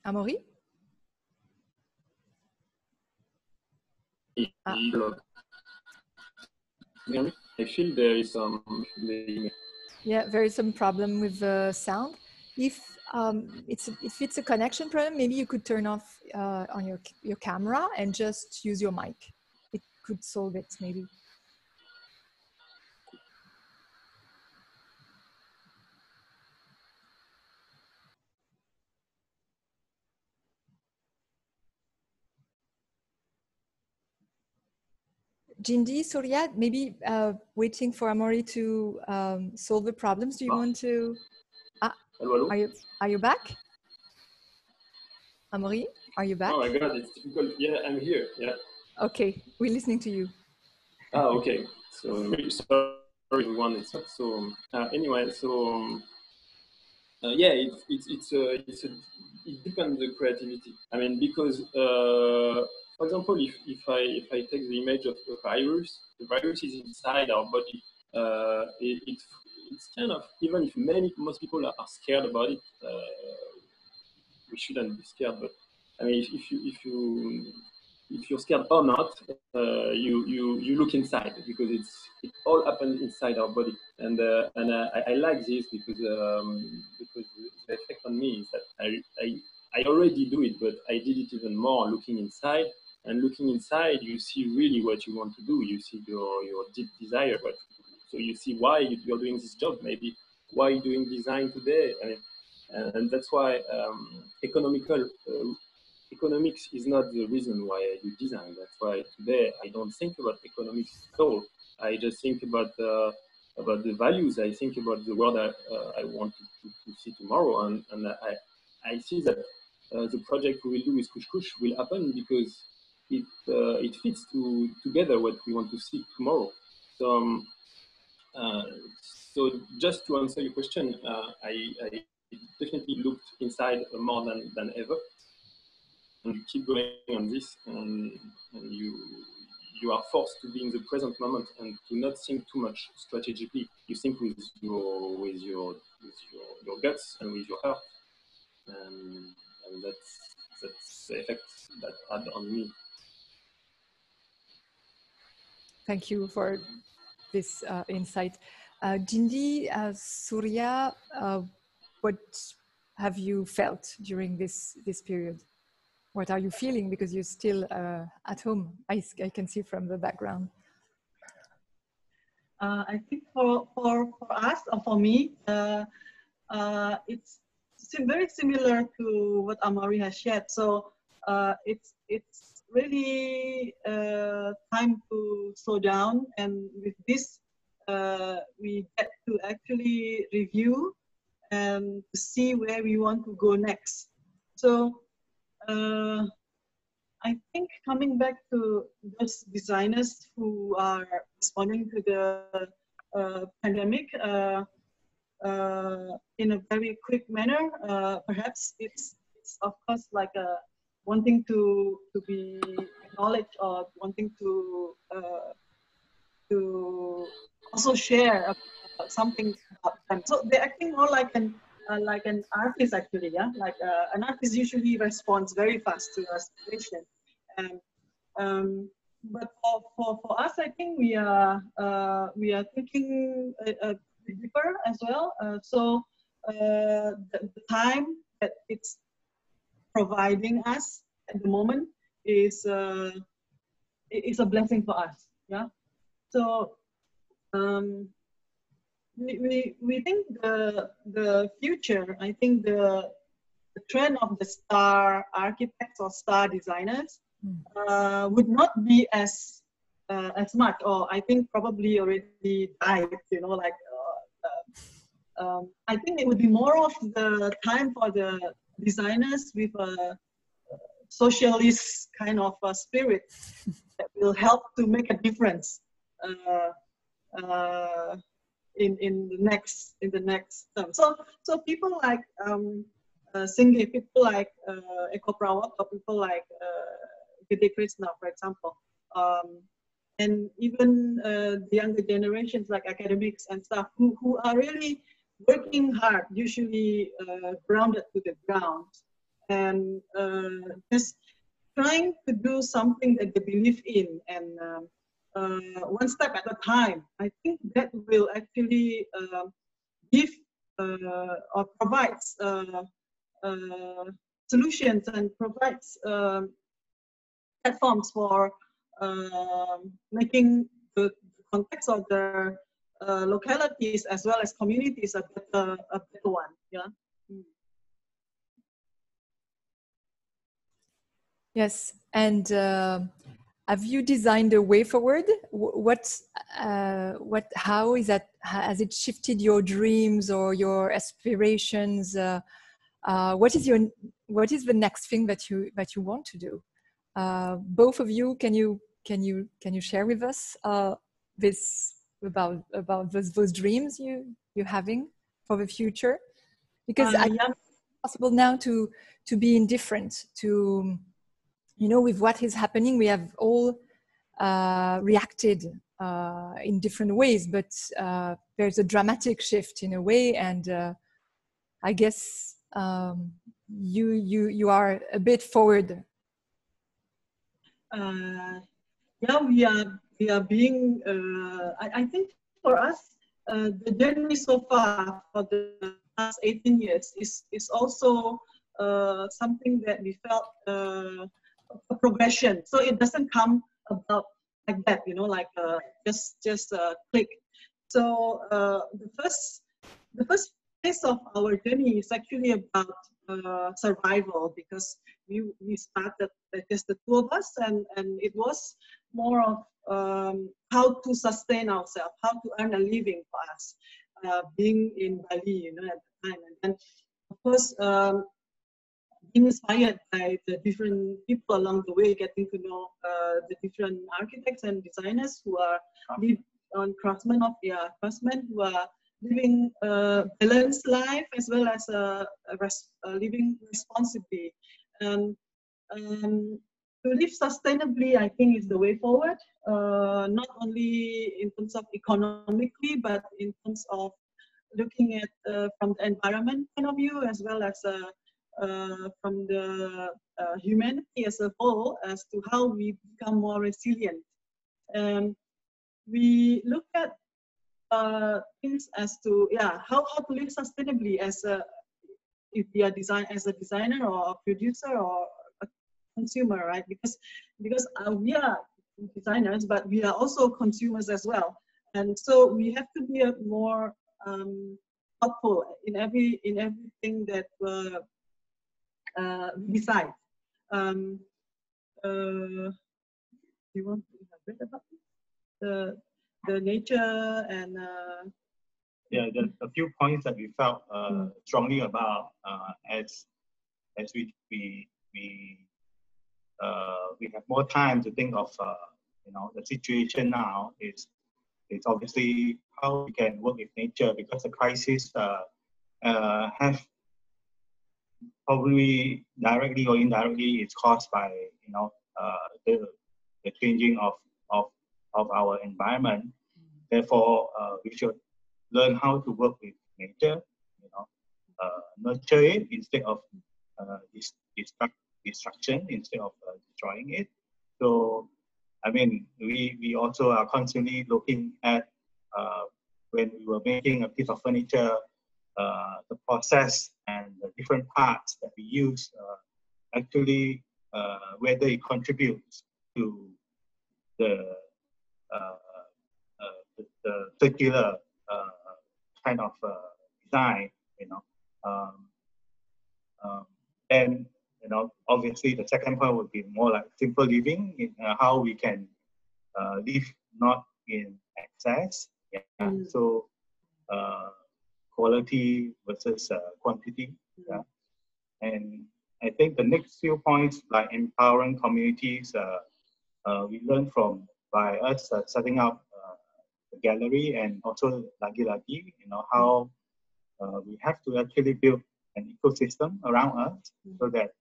Amaury? I feel there is some. Yeah, there is some problem with the sound. If it's a connection problem, maybe you could turn off on your camera and just use your mic. It could solve it, maybe. Jindy, Surya, maybe waiting for Amaury to solve the problems. Do you want to? Hello? Are you back? Amaury, are you back? Oh my God, it's difficult. Yeah, I'm here. Yeah. Okay, we're listening to you. Okay. So really sorry, everyone. It's not so. Anyway, so yeah, it depends on the creativity. I mean, because for example, if I take the image of the virus is inside our body. It's kind of, even if most people are scared about it, we shouldn't be scared. But I mean, if you're scared or not, you look inside, because it all happens inside our body, and I like this because the effect on me is that I already do it, but I did it even more looking inside. And looking inside, you see really what you want to do. You see your deep desire. So you see why you're doing this job. Maybe why you're doing design today. I mean, and that's why economics is not the reason why I do design. That's why today I don't think about economics at all. I just think about the values. I think about the world I want to see tomorrow, and I see that the project we will do with Kush Kush will happen because it fits together what we want to see tomorrow. So so just to answer your question, I definitely looked inside more than ever, and you keep going on this, and you are forced to be in the present moment and to not think too much strategically. You think with your guts and with your heart, and that's the effect that had on me. Thank you for this insight. Jindy, Surya, what have you felt during this period? what are you feeling? Because you're still at home. I can see from the background. I think for us, or for me, it's very similar to what Amaury has shared. So it's really time to slow down, and with this, we get to actually review and to see where we want to go next. So I think coming back to those designers who are responding to the pandemic in a very quick manner, perhaps it's of course like wanting to be acknowledged, or wanting to also share something about them. So they're acting more like an artist, actually, yeah. Like an artist usually responds very fast to a situation, and but for us, I think we are thinking a bit deeper as well. So the time that it's providing us at the moment is a blessing for us, yeah. So we think the future, I think the trend of the star architects or star designers would not be as much, or I think probably already died, you know, like I think it would be more of the time for the designers with a socialist kind of a spirit that will help to make a difference in the next term. So people like Singhi, people like Eko Prawat, or people like Gede Krishna, for example, and even the younger generations like academics and stuff who are really working hard, usually grounded to the ground, and just trying to do something that they believe in, and one step at a time. I think that will actually give or provides solutions and provides platforms for making the context of the localities as well as communities a better one. Yeah. Yes, and have you designed a way forward? How is that? Has it shifted your dreams or your aspirations? What is the next thing that you want to do? Both of you, can you share with us this about those dreams you're having for the future? Because Yeah. it's possible now to be indifferent to, you know, with what is happening. We have all reacted in different ways, but there's a dramatic shift in a way, and I guess you are a bit forward. Yeah, we are being. I think for us, the journey so far for the last 18 years is also something that we felt a progression. So it doesn't come about like that, you know, like just click. So the first phase of our journey is actually about survival, because we started just the two of us, and it was more of how to sustain ourselves, how to earn a living for us, being in Bali, you know, at the time. And then, of course, being inspired by the different people along the way, getting to know the different architects and designers who are craftsmen who are living a balanced life as well as living responsibly. And to live sustainably, I think, is the way forward, not only in terms of economically, but in terms of looking at from the environment point of view, as well as from the humanity as a whole, as to how we become more resilient. We look at things as to how to live sustainably as if we are as a designer or a producer or consumer, right? Because we are designers, but we are also consumers as well, and so we have to be more thoughtful in everything that we decide. Do you want to elaborate about the nature and? Yeah, there's a few points that we felt strongly about as we have more time to think of the situation now is obviously how we can work with nature, because the crisis have probably directly or indirectly is caused by the changing of our environment. Therefore, we should learn how to work with nature, nurture it instead of destruction, instead of destroying it. So, I mean, we also are constantly looking at when we were making a piece of furniture, the process and the different parts that we use, actually whether it contributes to the circular kind of design, then obviously the second point would be more like simple living, how we can live not in excess. Yeah. So quality versus quantity. Yeah. And I think the next few points, like empowering communities, we learned from by us setting up the gallery and also lagi-lagi, how we have to actually build an ecosystem around us so that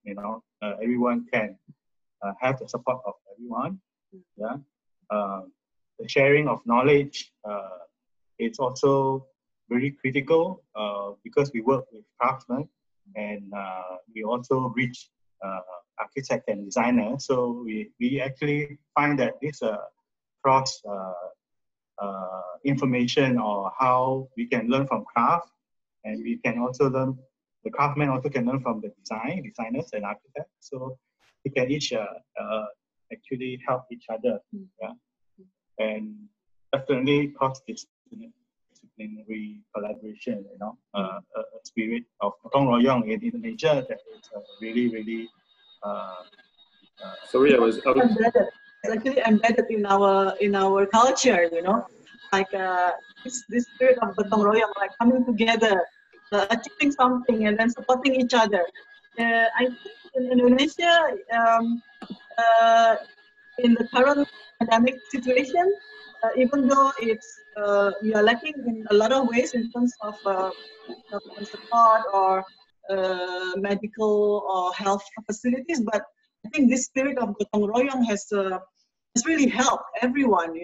everyone can have the support of everyone. Yeah, the sharing of knowledge is also very critical because we work with craftsmen and we also reach architects and designers. So we actually find that this cross information, or how we can learn from craft, and we can also learn, the craftsmen also can learn from the designers and architects. So we can each actually help each other. Yeah, and definitely cross-disciplinary collaboration. A spirit of gotong royong in Indonesia that is really. Sorry, I was embedded. It's actually embedded in our culture. Like this spirit of gotong royong, like coming together, achieving something, and then supporting each other. I think in Indonesia, in the current pandemic situation, even though we are lacking in a lot of ways in terms of support or medical or health facilities, but I think this spirit of gotong royong has really helped everyone,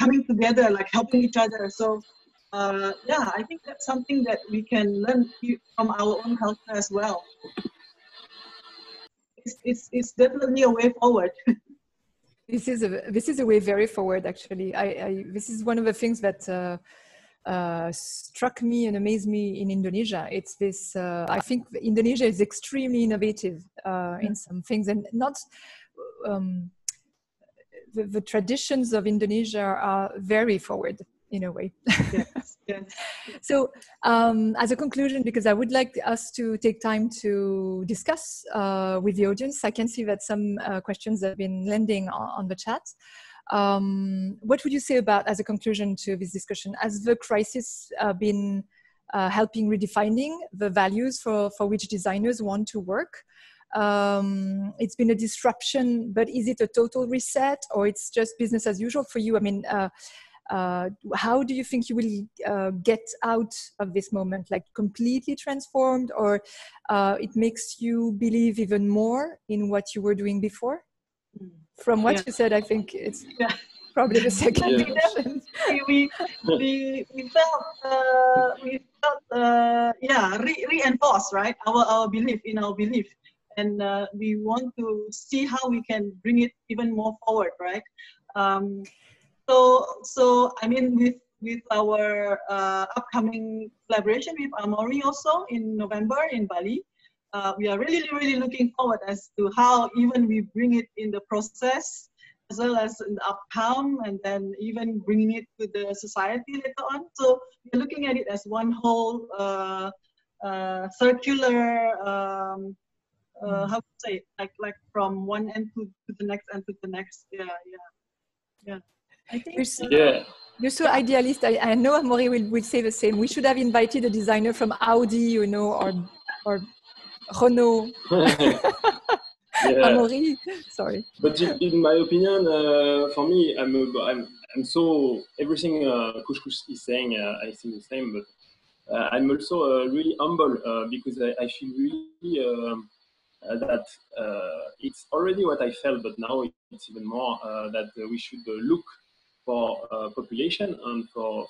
coming together, like helping each other. So yeah, I think that's something that we can learn from our own culture as well. It's definitely a way forward. This is a way very forward, actually. This is one of the things that struck me and amazed me in Indonesia. It's this, I think Indonesia is extremely innovative in some things, and not, the traditions of Indonesia are very forward in a way. Yes, yes. So as a conclusion, because I would like us to take time to discuss with the audience, I can see that some questions have been landing on the chat. What would you say about, as a conclusion to this discussion, has the crisis been helping redefining the values for which designers want to work? It's been a disruption, but is it a total reset, or it's just business as usual for you? I mean, how do you think you will get out of this moment? Like completely transformed, or it makes you believe even more in what you were doing before? From what you said, I think it's probably the second option. We felt reinforced, right? Our belief in our belief, and we want to see how we can bring it even more forward, right? So I mean, with our upcoming collaboration with Amori also in November in Bali, we are really looking forward as to how even we bring it in the process, as well as in the outcome, and then even bringing it to the society later on. So we're looking at it as one whole circular, how to say, like from one end to the next and to the next. Yeah. I think Yeah. you're so idealist. I know Amaury will say the same. We should have invited a designer from Audi, you know, or Renault. Yeah. Amaury, sorry. But in my opinion, for me, I'm so everything Kush is saying. I think the same, but I'm also really humble because I feel really that it's already what I felt, but now it's even more that we should look for population and for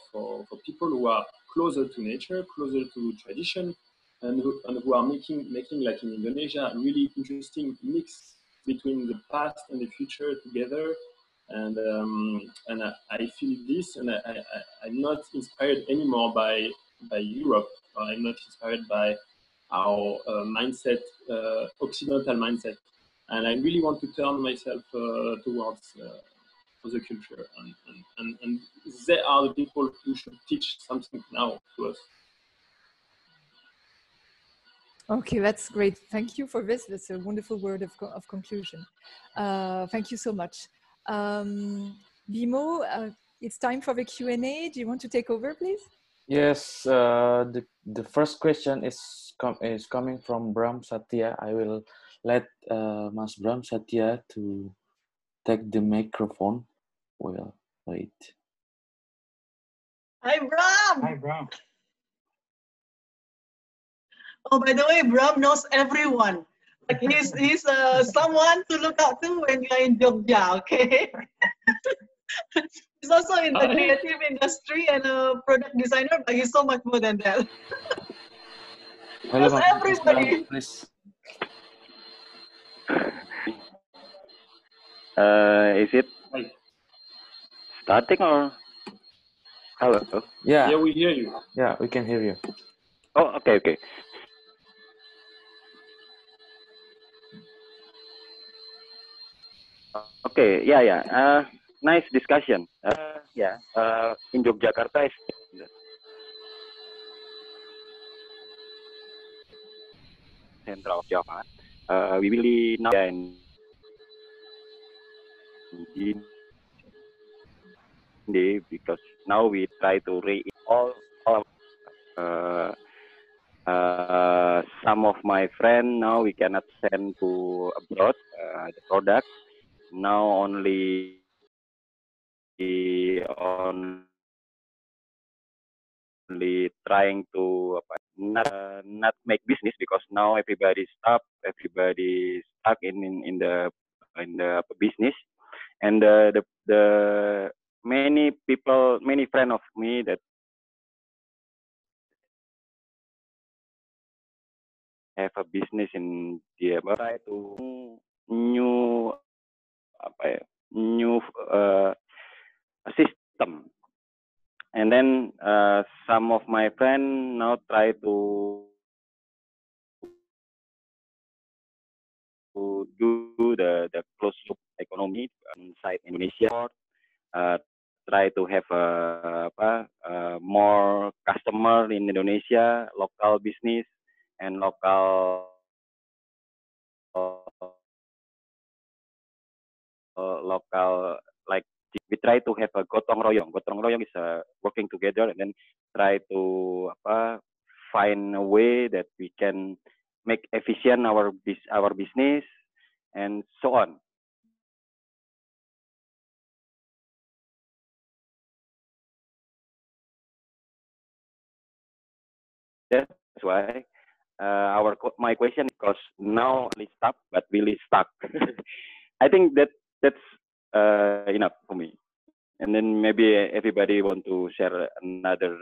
people who are closer to nature, closer to tradition, and who are making like in Indonesia a really interesting mix between the past and the future together. And I feel this, and I'm not inspired anymore by Europe. I'm not inspired by our mindset, Occidental mindset, and I really want to turn myself towards the culture, and they are the people who should teach something now to us. Okay, that's great. Thank you for this. That's a wonderful word of conclusion. Thank you so much. Bimo, it's time for the Q&A. Do you want to take over, please? Yes, the first question is coming from Bram Satya. I will let Mas Bram Satya to take the microphone. Well, wait. Hi, Bram. Hi, Bram. Oh, by the way, Bram knows everyone. Like he's someone to look out to when you're in Jogja, okay? He's also in the creative industry and a product designer, but he's so much more than that. Hello, Knows everybody. please. Is it starting or hello? Yeah, we hear you. Yeah, we can hear you. Oh, okay. Okay, yeah. Nice discussion. In Yogyakarta, central of Java. We really know because now we try to all some of my friends now we cannot send to abroad the product. Now only trying to not make business because now everybody stuck in the business, and the many people, many friends of me that have a business in the try to new system, and then some of my friends now try to do the closed loop economy inside Indonesia. Try to have more customer in Indonesia, local business and local like we try to have a gotong royong. Gotong royong is working together and then try to find a way that we can make efficient our business and so on. That's why my question is, because now we stop, but really stuck. I think that's enough for me. And then maybe everybody want to share another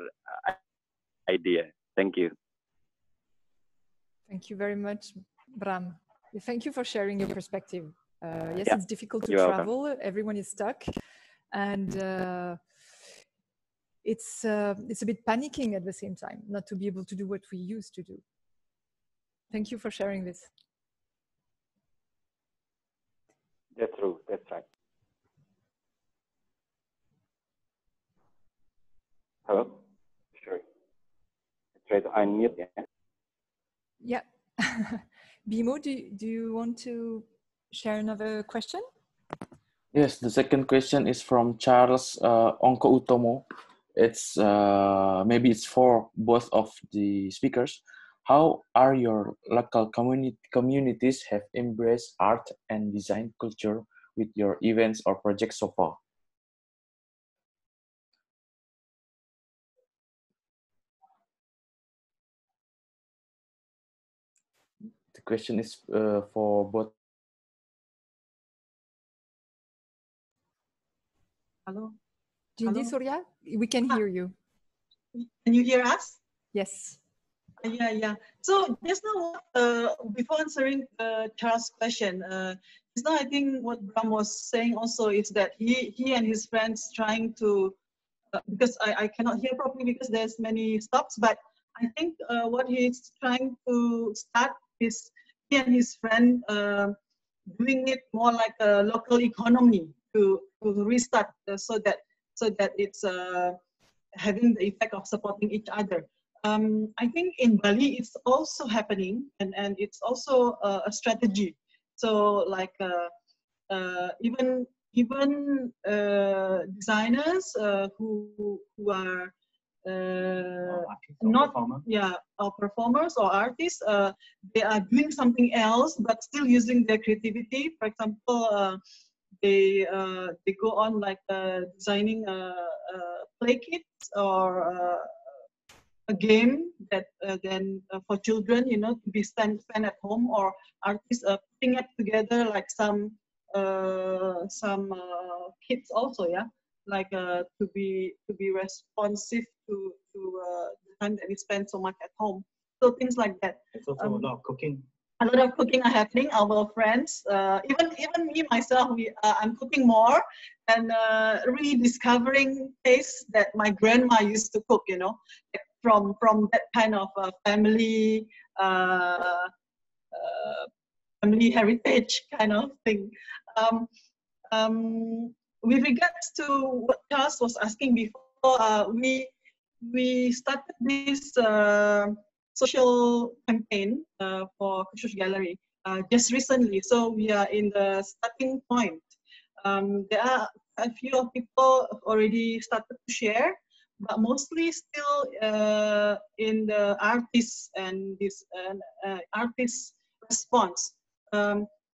idea. Thank you. Thank you very much, Bram. Thank you for sharing your perspective. Yes, Yeah, it's difficult to you're travel. welcome. Everyone is stuck, and it's a bit panicking at the same time not to be able to do what we used to do. Thank you for sharing this. That's true. That's right. Hello? Sure. Try to unmute, yeah? Yeah. Bimo, do you want to share another question? Yes, the second question is from Charles Onko Utomo. It's maybe it's for both of the speakers. How are your local communities have embraced art and design culture with your events or projects so far? The question is for both. Hello. Jindi Hello? Surya, we can hear you. Can you hear us? Yes. Yeah. So just now, before answering Charles' question, just now I think what Bram was saying also is that he and his friends trying to, because I cannot hear properly because there's many stops, but I think what he's trying to start is he and his friend doing it more like a local economy to restart so that it's having the effect of supporting each other. I think in Bali it's also happening, and it's also a strategy. So like even designers who are not or performers or artists, they are doing something else but still using their creativity. For example, they go on like designing play kits or a game that then for children, you know, to be spent at home, or artists putting it together like some kits also, yeah, like to be responsive to the time that we spend so much at home. So things like that. It's also a lot of cooking. A lot of cooking are happening. Our friends, even me myself, I'm cooking more and rediscovering tastes that my grandma used to cook. You know, from that kind of family family heritage kind of thing. With regards to what Charles was asking before, we started this social campaign for Khusus Gallery just recently. So we are in the starting point. There are a few of people already started to share, but mostly still in the artists and this artist response.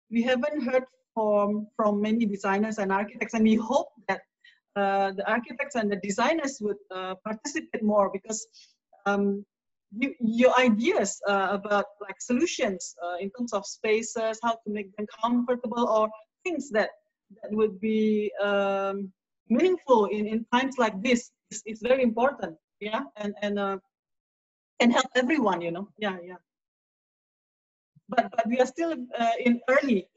We haven't heard from many designers and architects, and we hope that the architects and the designers would participate more, because your ideas about like solutions in terms of spaces, how to make them comfortable, or things that would be meaningful in times like this is very important. Yeah, and help everyone, you know. Yeah. But we are still in early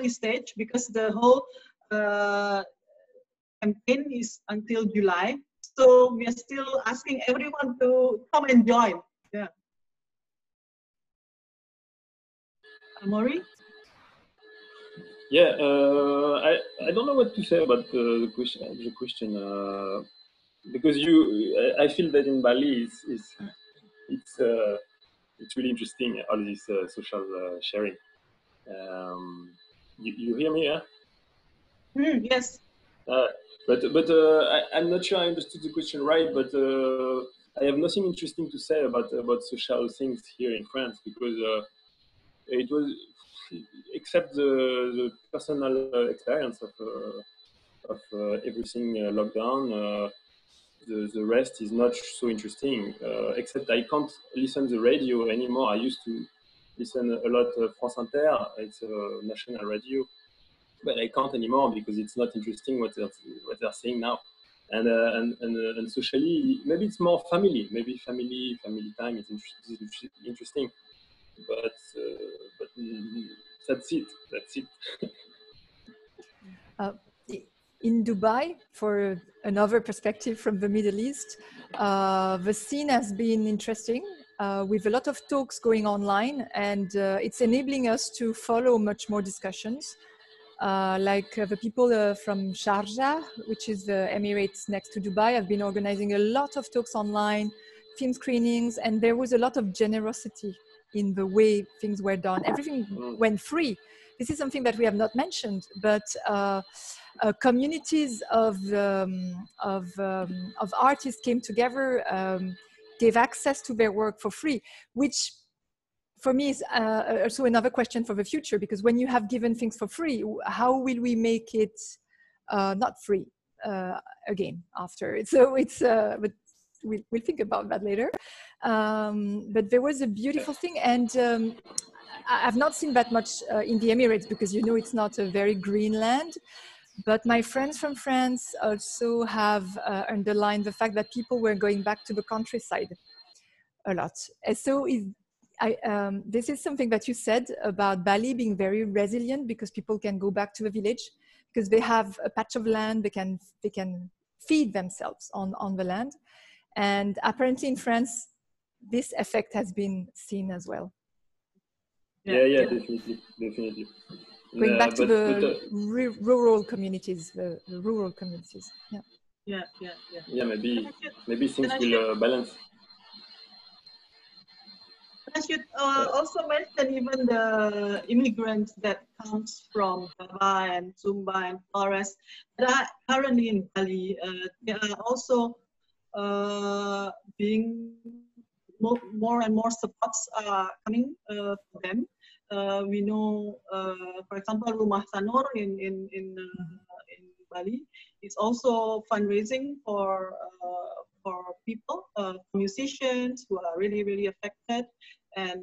stage, because the whole campaign is until July. So we are still asking everyone to come and join. Yeah. Maury? Yeah, I don't know what to say about the question. Because I feel that in Bali it's really interesting, all this social sharing. You hear me? Yeah. Yes. But I'm not sure I understood the question right. But I have nothing interesting to say about social things here in France, because it was, except the personal experience of everything lockdown. The rest is not so interesting. Except I can't listen to the radio anymore. I used to listen a lot France Inter. It's a national radio, but I can't anymore because it's not interesting what they're saying now. And socially, maybe it's more family. Maybe family time is interesting, but that's it. In Dubai, for another perspective from the Middle East, the scene has been interesting. with a lot of talks going online, and it's enabling us to follow much more discussions. The people from Sharjah, which is the Emirates next to Dubai, have been organizing a lot of talks online, film screenings, and there was a lot of generosity in the way things were done. Everything went free. This is something that we have not mentioned, but communities of artists came together, gave access to their work for free, which for me is also another question for the future, because when you have given things for free, how will we make it not free again after? So it's, but we'll think about that later. But there was a beautiful thing, and I've not seen that much in the Emirates, because you know it's not a very green land. But my friends from France also have underlined the fact that people were going back to the countryside a lot. And so this is something that you said about Bali being very resilient, because people can go back to the village because they have a patch of land, they can feed themselves on the land. And apparently in France, this effect has been seen as well. Yeah, definitely. Going back to the rural communities, the rural communities. Yeah, maybe things will balance. I should also mention even the immigrants that comes from Java and Sumba and Flores that are currently in Bali. They are also being more and more supports are coming for them. We know, for example, Rumah Sanur in Bali is also fundraising for people, musicians who are really affected, and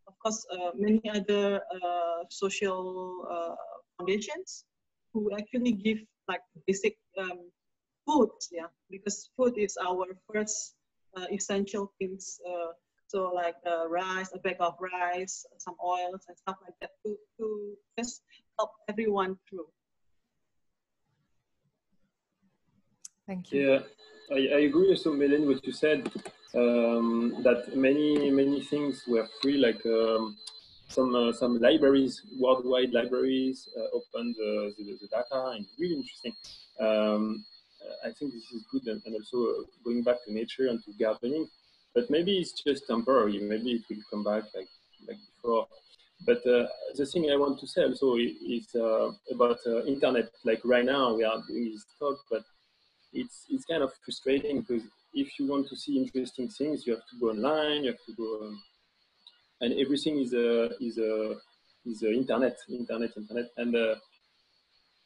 of course many other social foundations who actually give like basic food, because food is our first essential things. So like rice, a bag of rice, some oils and stuff like that to just help everyone through. Thank you. Yeah, I agree also, Melanie, what you said, that many things were free, like some libraries, worldwide libraries, opened the data, and really interesting. I think this is good, and also going back to nature and to gardening, but maybe it's just temporary, maybe it will come back like before. But the thing I want to say also is about internet. Like right now we are doing this talk, but it's kind of frustrating, because if you want to see interesting things, you have to go online, you have to go, and everything is internet, and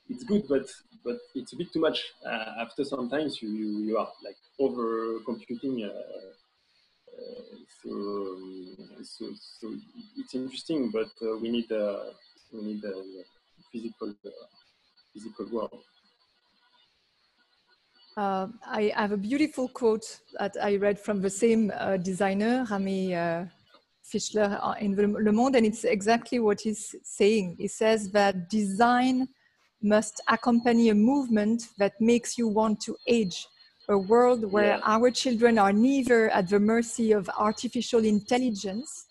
it's good, but it's a bit too much. After sometimes you are like over computing. So it's interesting, but we need a physical world. I have a beautiful quote that I read from the same designer, Rami Fischler, in Le Monde, and it's exactly what he's saying. He says that design must accompany a movement that makes you want to age, a world where our children are neither at the mercy of artificial intelligence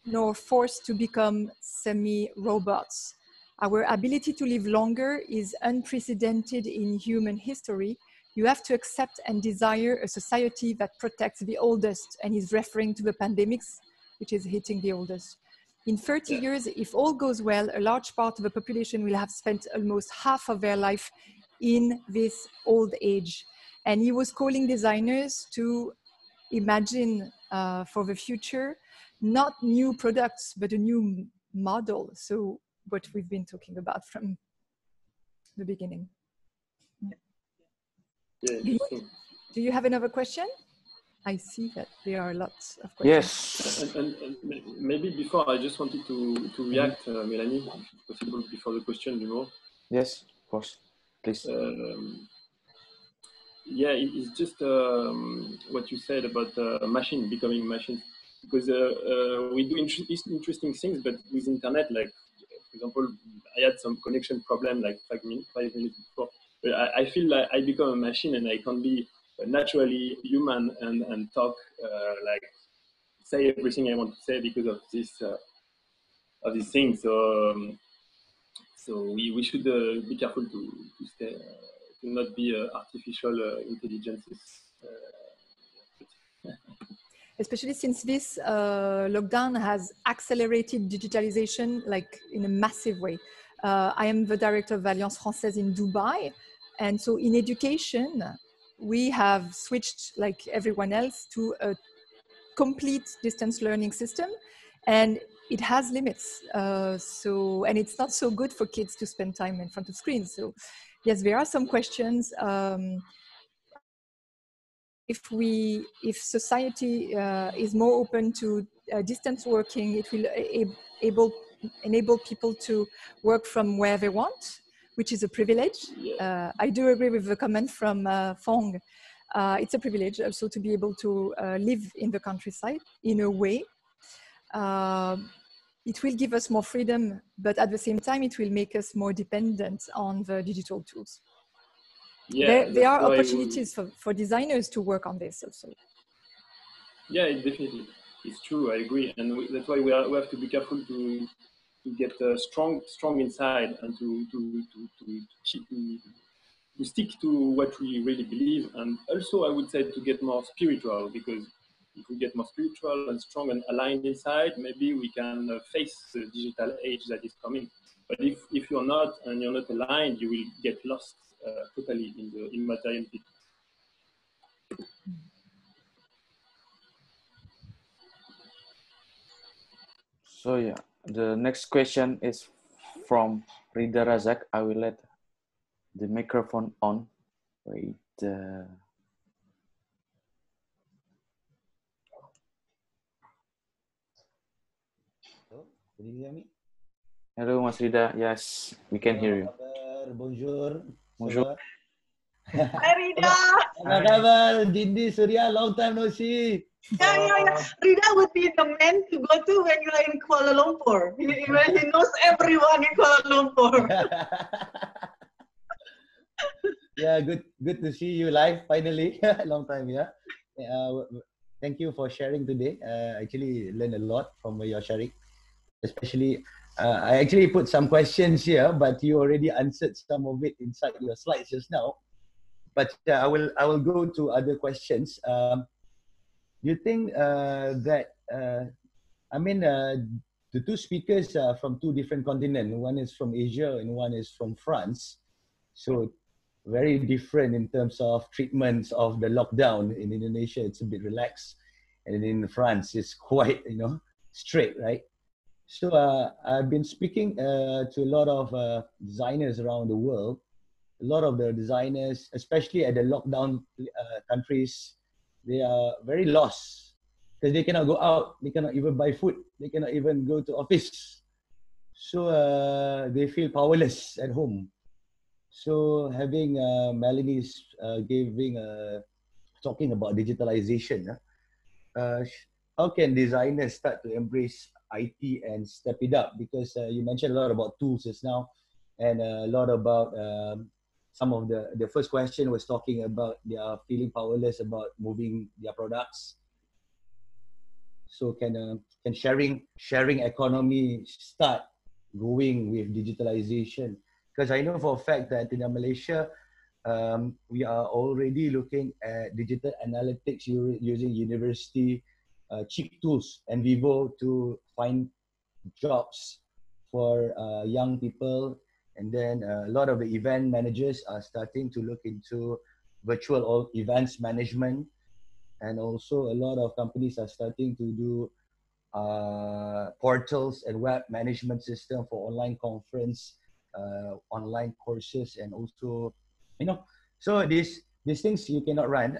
nor forced to become semi-robots. Our ability to live longer is unprecedented in human history. You have to accept and desire a society that protects the oldest, and he's referring to the pandemics, which is hitting the oldest. In 30 years, if all goes well, a large part of the population will have spent almost half of their life in this old age. And he was calling designers to imagine for the future, not new products, but a new model. So what we've been talking about from the beginning. Yeah, do you have another question? I see that there are lots of questions. Yes. And maybe before, I just wanted to react, Melanie, if it's possible, before the question, you know. Yes, of course, please. Yeah, it's just what you said about machine becoming machine, because we do interesting things, but with internet, like for example, I had some connection problem like 5 minutes before. But I feel like I become a machine and I can't be naturally human and talk like say everything I want to say because of this thing. So we should be careful to stay to not be artificial intelligences. Especially since this lockdown has accelerated digitalization like in a massive way. I am the director of Alliance Française in Dubai. And so in education, we have switched like everyone else to a complete distance learning system. And it has limits. And it's not so good for kids to spend time in front of screens. So yes, there are some questions. If society is more open to distance working, it will enable people to work from where they want, which is a privilege. I do agree with the comment from Fong. It's a privilege also to be able to live in the countryside in a way. It will give us more freedom, but at the same time, it will make us more dependent on the digital tools. Yeah, there are opportunities for designers to work on this also. Yeah, definitely. It's true, I agree. And that's why we have to be careful to get strong inside and to stick to what we really believe. And also, I would say to get more spiritual, because if we get more spiritual and strong and aligned inside, maybe we can face the digital age that is coming. But if you're not and you're not aligned, you will get lost totally in the immateriality. So yeah, the next question is from Rida Razak. I will let the microphone on. Wait. Hello, can you hear me? Hello, Mas Rida. Yes, we can hear you. Bonjour. Bonjour. Hi, Rida. Apa kabar? Dindi, Surya, long time no see. Yeah. Rida would be the man to go to when you are in Kuala Lumpur. He knows everyone in Kuala Lumpur. Yeah, good to see you live finally. Long time, yeah. Thank you for sharing today. Actually learned a lot from your sharing. Especially, I actually put some questions here, but you already answered some of it inside your slides just now. But I will go to other questions. You think that the two speakers are from two different continents. One is from Asia and one is from France. So very different in terms of treatments of the lockdown. In Indonesia, it's a bit relaxed, and in France, it's quite strict, right? So I've been speaking to a lot of designers around the world. A lot of the designers, especially at the lockdown countries, they are very lost because they cannot go out, they cannot even buy food, they cannot even go to office. So they feel powerless at home. So having Melanie's talking about digitalization, how can designers start to embrace IT and step it up? Because you mentioned a lot about tools just now, and a lot about some of the first question was talking about they are feeling powerless about moving their products. So can sharing economy start going with digitalization? Because I know for a fact that in Malaysia, we are already looking at digital analytics using university cheap tools and Vivo to find jobs for young people. And then a lot of the event managers are starting to look into virtual events management. And also a lot of companies are starting to do portals and web management system for online conference, online courses, and also, so these things you cannot run.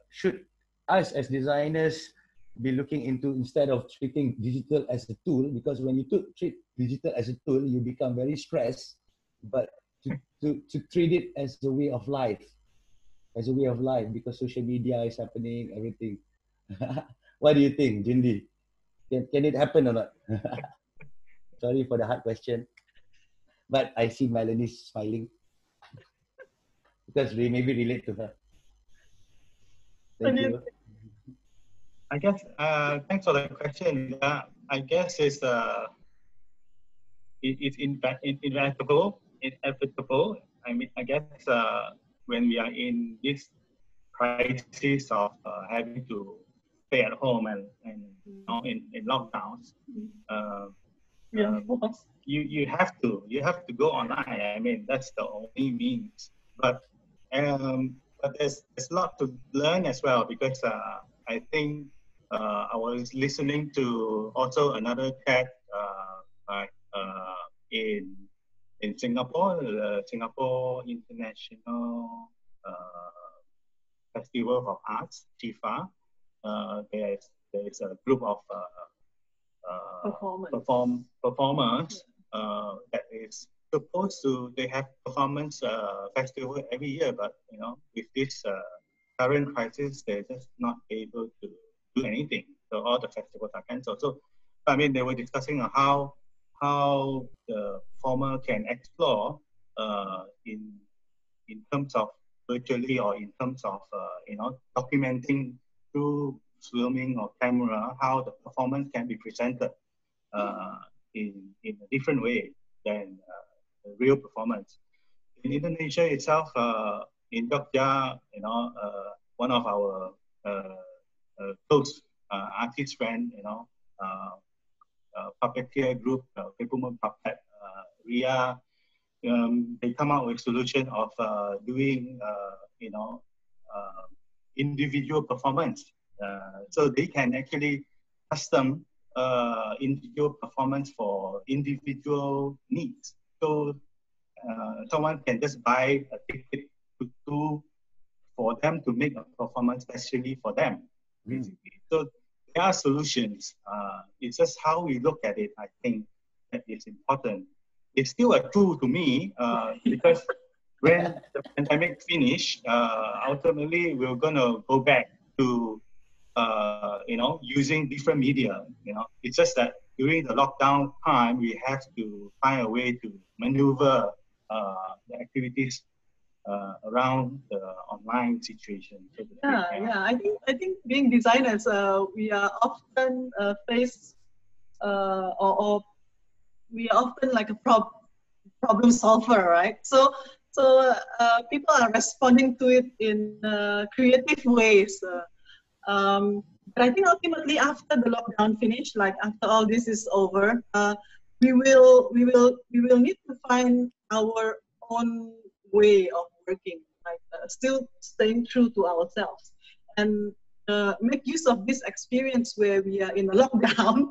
Should us as designers be looking into, instead of treating digital as a tool, because when you treat digital as a tool, you become very stressed, but to treat it as a way of life, because social media is happening, everything. What do you think, Jindi? Can it happen or not? Sorry for the hard question, but I see Melanie smiling because we maybe relate to her. Thank you. I guess, thanks for the question. I guess it's inevitable. I mean, I guess when we are in this crisis of having to stay at home and you know, in lockdowns, you have to go online. I mean, that's the only means. But there's a lot to learn as well, because I think I was listening to also another chat in Singapore, the Singapore International Festival of Arts, TIFA. There's a group of performers that is supposed to, they have performance festival every year, but you know, with this current crisis, they're just not able to do anything. So all the festivals are cancelled. So I mean, they were discussing on how the performer can explore in terms of virtually, or in terms of you know, documenting through filming or camera, how the performance can be presented in a different way than the real performance. In Indonesia itself, in Jogja, you know, one of our close artist friend, you know, puppeteer group, People Puppet, Ria, they come out with solution of doing, you know, individual performance. So they can actually custom individual performance for individual needs. So someone can just buy a ticket for them to make a performance especially for them, basically. So there are solutions. It's just how we look at it, I think, that is important. It's still a tool to me, because when the pandemic finished, ultimately we're gonna go back to you know, using different media. You know, it's just that during the lockdown time, we have to find a way to maneuver the activities around the online situation. So I think being designers, we are often faced or we are often like a problem solver, right? So people are responding to it in creative ways. But I think ultimately after the lockdown finish, like after all this is over, we will need to find our own way of working, like still staying true to ourselves, and make use of this experience where we are in a lockdown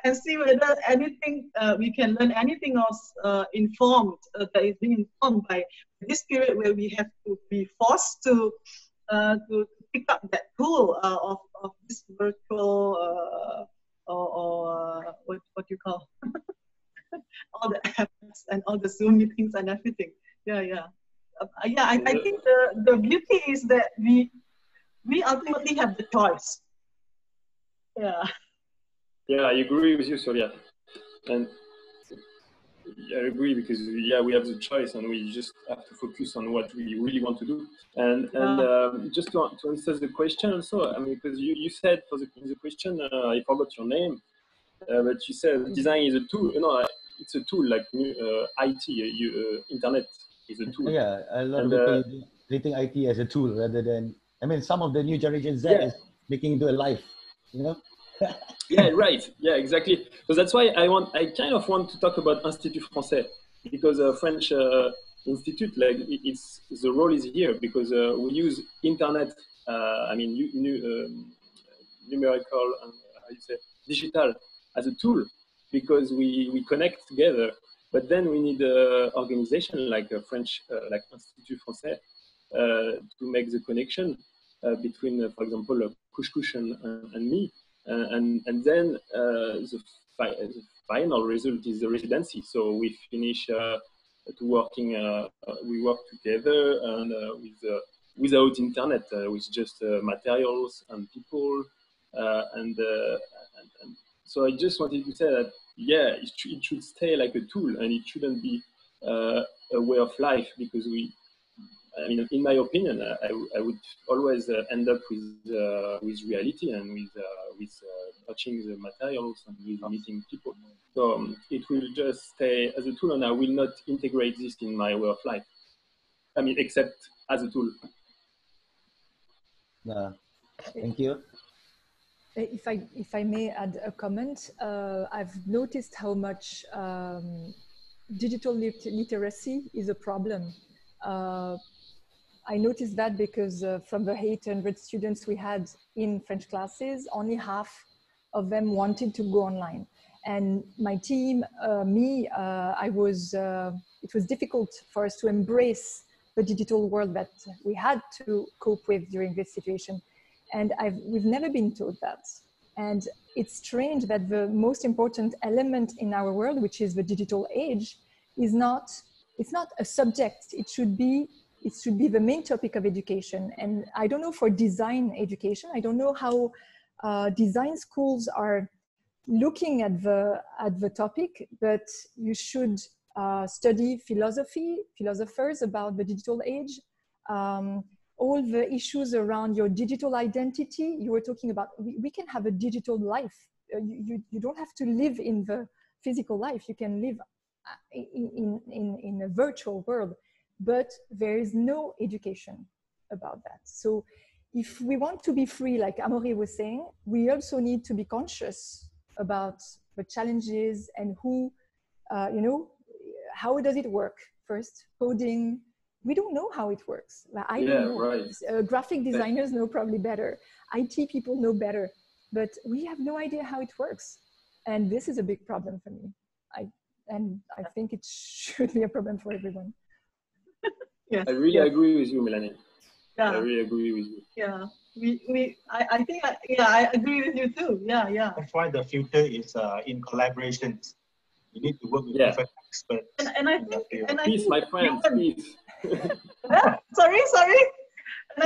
and see whether anything we can learn anything else informed that is being informed by this period where we have to be forced to pick up that tool of this virtual or what you call all the apps and all the Zoom meetings and everything. I think the beauty is that we ultimately have the choice. Yeah, I agree with you, Surya. And I agree, because we have the choice, and we just have to focus on what we really want to do. And just to answer the question also, I mean, because you said for the question, I forgot your name, but you said design is a tool. You know, it's a tool like IT, internet is a tool. Yeah, a lot of people treating IT as a tool rather than, I mean, some of the new generation Z is making it into a life, you know? Yeah, right. Yeah, exactly. So that's why I kind of want to talk about Institut Français, because French institute, like it's the role is here, because we use internet. I mean, numerical and how you say digital as a tool, because we connect together. But then we need an organization like a French, like Institut Français, to make the connection between, for example, Kush and me. And then the final result is the residency. So we finish we work together, and without internet, with just materials and people, and so I just wanted to say that it should stay like a tool, and it shouldn't be a way of life, because I mean, in my opinion, I would always end up with reality and with touching the materials and with meeting people. So it will just stay as a tool, and I will not integrate this in my way of life. I mean, except as a tool. Thank you. If I may add a comment, I've noticed how much digital literacy is a problem. I noticed that because from the 800 students we had in French classes, only half of them wanted to go online. And my team, it was difficult for us to embrace the digital world that we had to cope with during this situation. And we've never been taught that. And it's strange that the most important element in our world, which is the digital age, it's not a subject. It should be the main topic of education. And I don't know for design education, I don't know how design schools are looking at the topic, but you should study philosophers about the digital age, all the issues around your digital identity. You were talking about, we can have a digital life. You don't have to live in the physical life. You can live in a virtual world, but there is no education about that. So if we want to be free, like Amaury was saying, we also need to be conscious about the challenges and who, how does it work? First, coding, we don't know how it works. I don't know. Right. Graphic designers know probably better. IT people know better, but we have no idea how it works. And this is a big problem for me. I think it should be a problem for everyone. Yes. I really agree with you, Melanie. Yeah. I really agree with you. Yeah. I think I agree with you too. Yeah. That's why the future is in collaborations. You need to work with different experts. And I think, peace, my friends, peace. Sorry.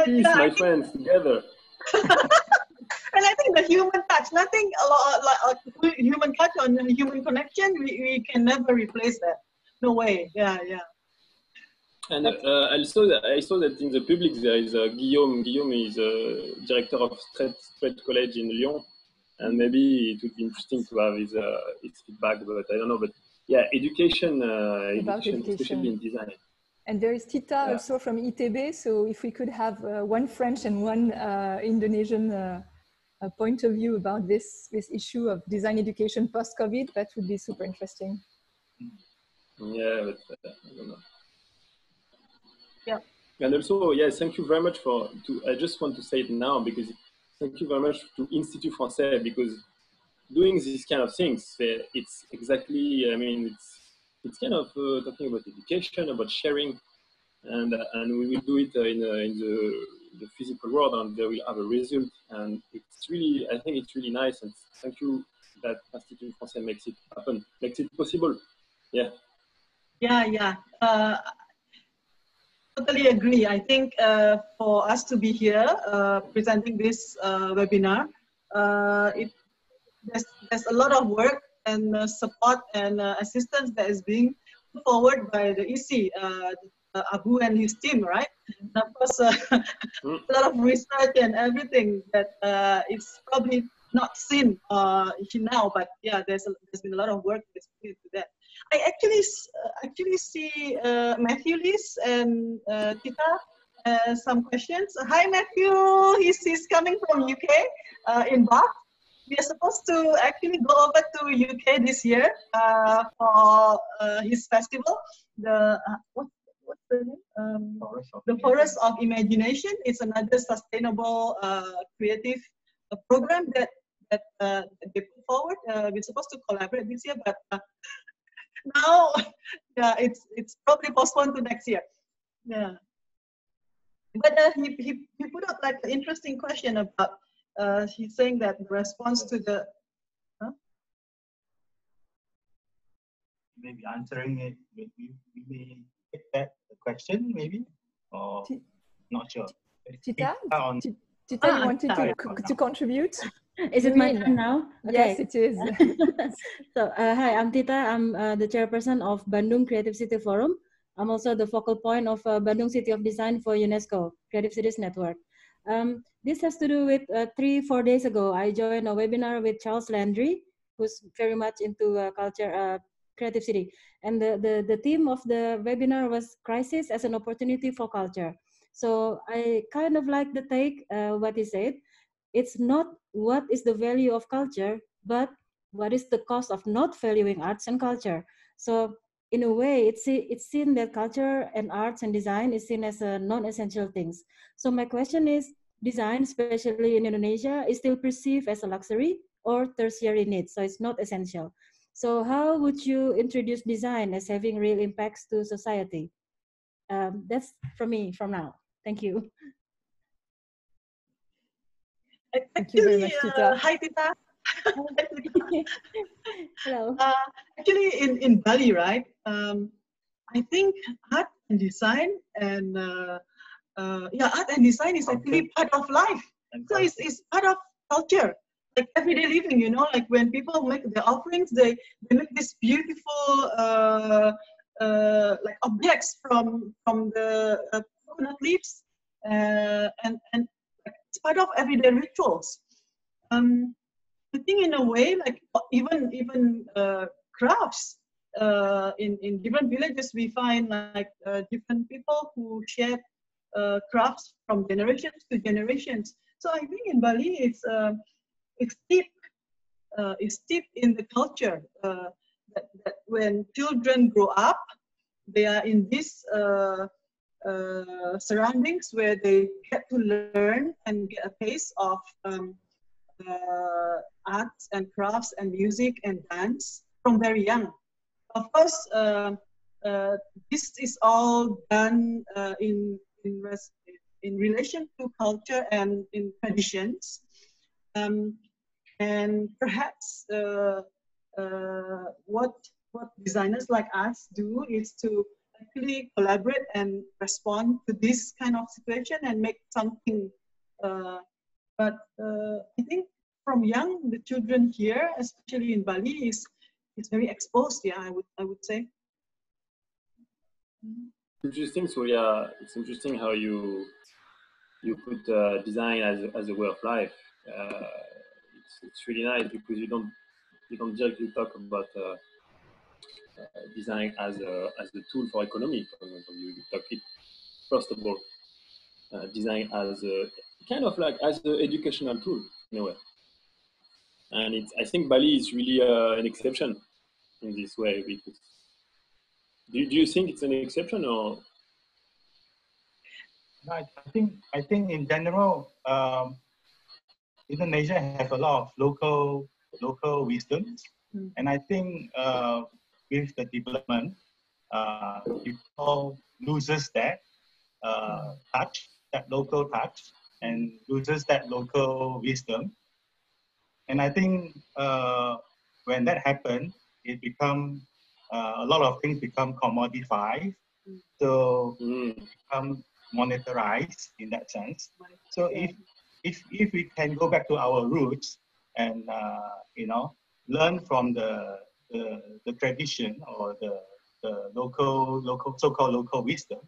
Peace, my friends, together. And I think the human touch, nothing a lot like human touch or human connection, we can never replace that. No way. Yeah. And I saw that in the public there is Guillaume. Guillaume is director of Straight College in Lyon, and maybe it would be interesting to have his feedback. But I don't know. But yeah, education, especially in design. And there is Tita also from ITB. So if we could have one French and one Indonesian point of view about this issue of design education post-COVID, that would be super interesting. Yeah, but I don't know. Yeah. And also, thank you very much I just want to say it now, because thank you very much to Institut Français, because doing these kind of things, it's exactly, I mean, it's kind of talking about education, about sharing, and we will do it in the physical world, and they will have a result, and it's really, I think it's really nice, and thank you that Institut Français makes it happen, makes it possible. Yeah. Totally agree. I think for us to be here presenting this webinar, there's a lot of work and support and assistance that is being put forward by the EC, Abu and his team, right? And of course, a lot of research and everything that it's probably not seen now, but there's been a lot of work that's put into that. I actually see Matthew Lis and Tita some questions. Hi Matthew, he's coming from UK in Bath. We are supposed to actually go over to UK this year for his festival. What's the name? The Forest of Imagination. It's another sustainable creative program that they put forward. We're supposed to collaborate this year, but now, it's probably postponed to next year. Yeah, but he put up like an interesting question about he's saying that the response to the maybe answering it. We may get back the question maybe, or not sure. Tita, you wanted to contribute? Is it my turn now? Okay. Yes, it is. So, hi, I'm Tita. I'm the chairperson of Bandung Creative City Forum. I'm also the focal point of Bandung City of Design for UNESCO Creative Cities Network. This has to do with 3-4 days ago, I joined a webinar with Charles Landry, who's very much into culture, creative city. And the theme of the webinar was crisis as an opportunity for culture. So I kind of like the take, what he said. It's not what is the value of culture, but what is the cost of not valuing arts and culture. So in a way, it's seen that culture and arts and design is seen as a non-essential things. So my question is, design, especially in Indonesia, is still perceived as a luxury or tertiary need, so it's not essential. So how would you introduce design as having real impacts to society? That's from me from now. Thank you. Thank you very much, Tita. Hi, Tita. Hello. Actually, in Bali, right? I think art and design and art and design is actually part of life. So it's part of culture, like everyday living. You know, like when people make their offerings, they make this beautiful like objects from the coconut leaves, and it's part of everyday rituals. I think in a way, like even crafts. In different villages, we find like different people who share crafts from generations to generations. So I think in Bali, it's deep in the culture that when children grow up, they are in these surroundings where they get to learn and get a taste of arts and crafts and music and dance from very young. Of course, this is all done in relation to culture and in traditions. And perhaps what designers like us do is to actually collaborate and respond to this kind of situation and make something. But I think from young, the children here, especially in Bali, is very exposed. Yeah, I would say. Interesting. So yeah, it's interesting how you put design as a way of life. It's really nice because you don't just talk about design as a tool for economy. For example, you talk it first of all, design as a kind of like as an educational tool in a way. And I think Bali is really an exception in this way. Because do you think it's an exception or? No, I think in general, Indonesia has a lot of local wisdoms, and I think with the development, people loses that touch, that local touch, and loses that local wisdom. And I think when that happens, it becomes a lot of things become commodified, so become monetarized in that sense. So if we can go back to our roots and learn from the tradition or the local so-called local wisdom,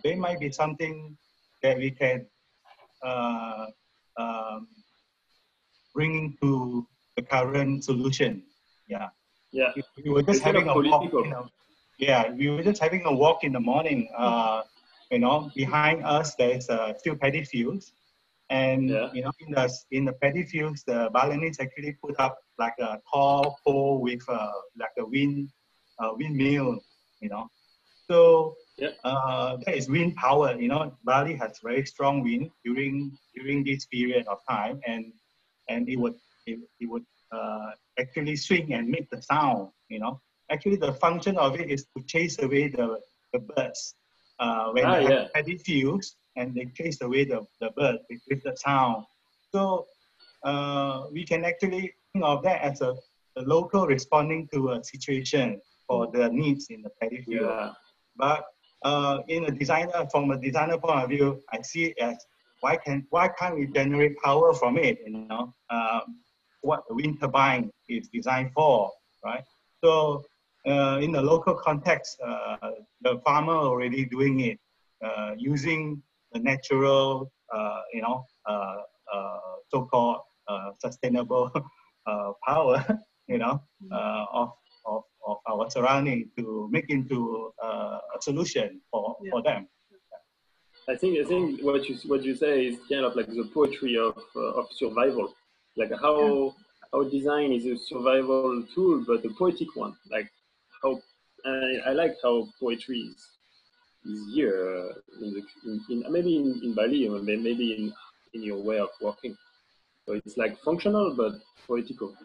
there might be something that we can bring to the current solution. Yeah. Yeah. If we were just having a walk, we were just having a walk in the morning. Behind us there's still paddy fields, and in the paddy fields, the Balinese actually put up like a tall pole with like a windmill. So there is wind power. Bali has very strong wind during this period of time, and it would actually swing and make the sound. Actually the function of it is to chase away the birds when they have paddy fields, and they chase away the bird with the sound. So we can actually think of that as a local responding to a situation for the needs in the paddy field. But from a designer point of view, I see it as why can't we generate power from it? What the wind turbine is designed for, right? So in the local context, the farmer already doing it, using the natural, so-called sustainable power, of our surrounding to make into a solution for them. I think what you say is kind of like the poetry of survival, like how design is a survival tool, but a poetic one. Like how I like how poetry is here maybe in Bali, or maybe in your way of working. So it's like functional but poetical.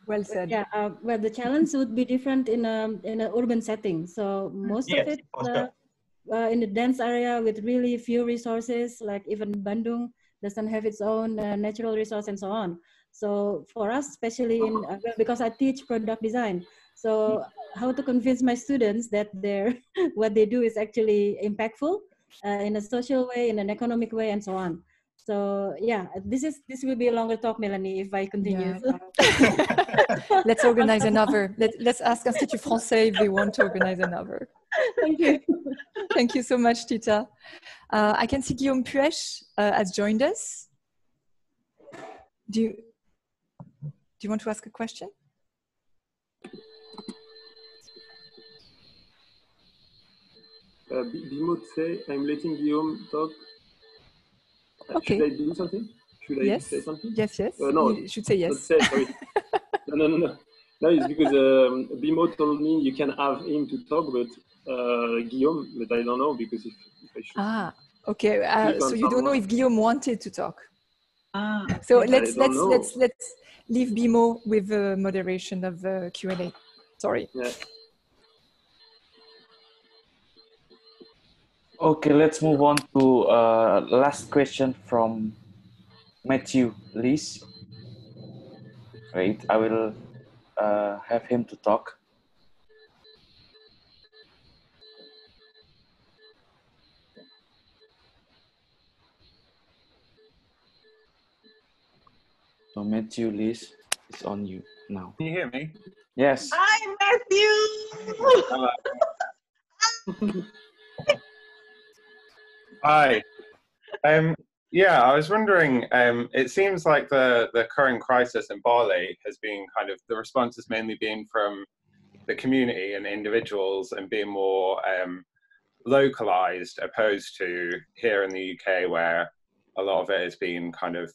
Well said. Yeah, well, the challenge would be different in an urban setting. So most of it in the dense area with really few resources, like even Bandung doesn't have its own natural resource and so on. So for us, especially because I teach product design, so how to convince my students that what they do is actually impactful in a social way, in an economic way, and so on. So yeah, this will be a longer talk, Melanie, if I continue. Yeah. Let's organize another. Let's ask Institut Français if they want to organize another. Thank you. Thank you so much, Tita. I can see Guillaume Puech has joined us. Do you want to ask a question? Bimo say, I'm letting Guillaume talk. Okay. Should I do something? Should I say something? Yes. No, you should say yes. Not say, sorry. No. No, it's because Bimo told me you can have him to talk, but Guillaume, but I don't know because if I should. Okay. So you don't know if Guillaume wanted to talk. So let's leave Bimo with the moderation of the Q&A. Sorry. Yeah. Okay, let's move on to last question from Matthew Lees. Wait, I will have him to talk. So Matthew Lees is on you now. Can you hear me? Yes. Hi, Matthew. Hi. Yeah, I was wondering, it seems like the current crisis in Bali has been kind of, the response has mainly been from the community and individuals and being more localized, opposed to here in the UK where a lot of it has been kind of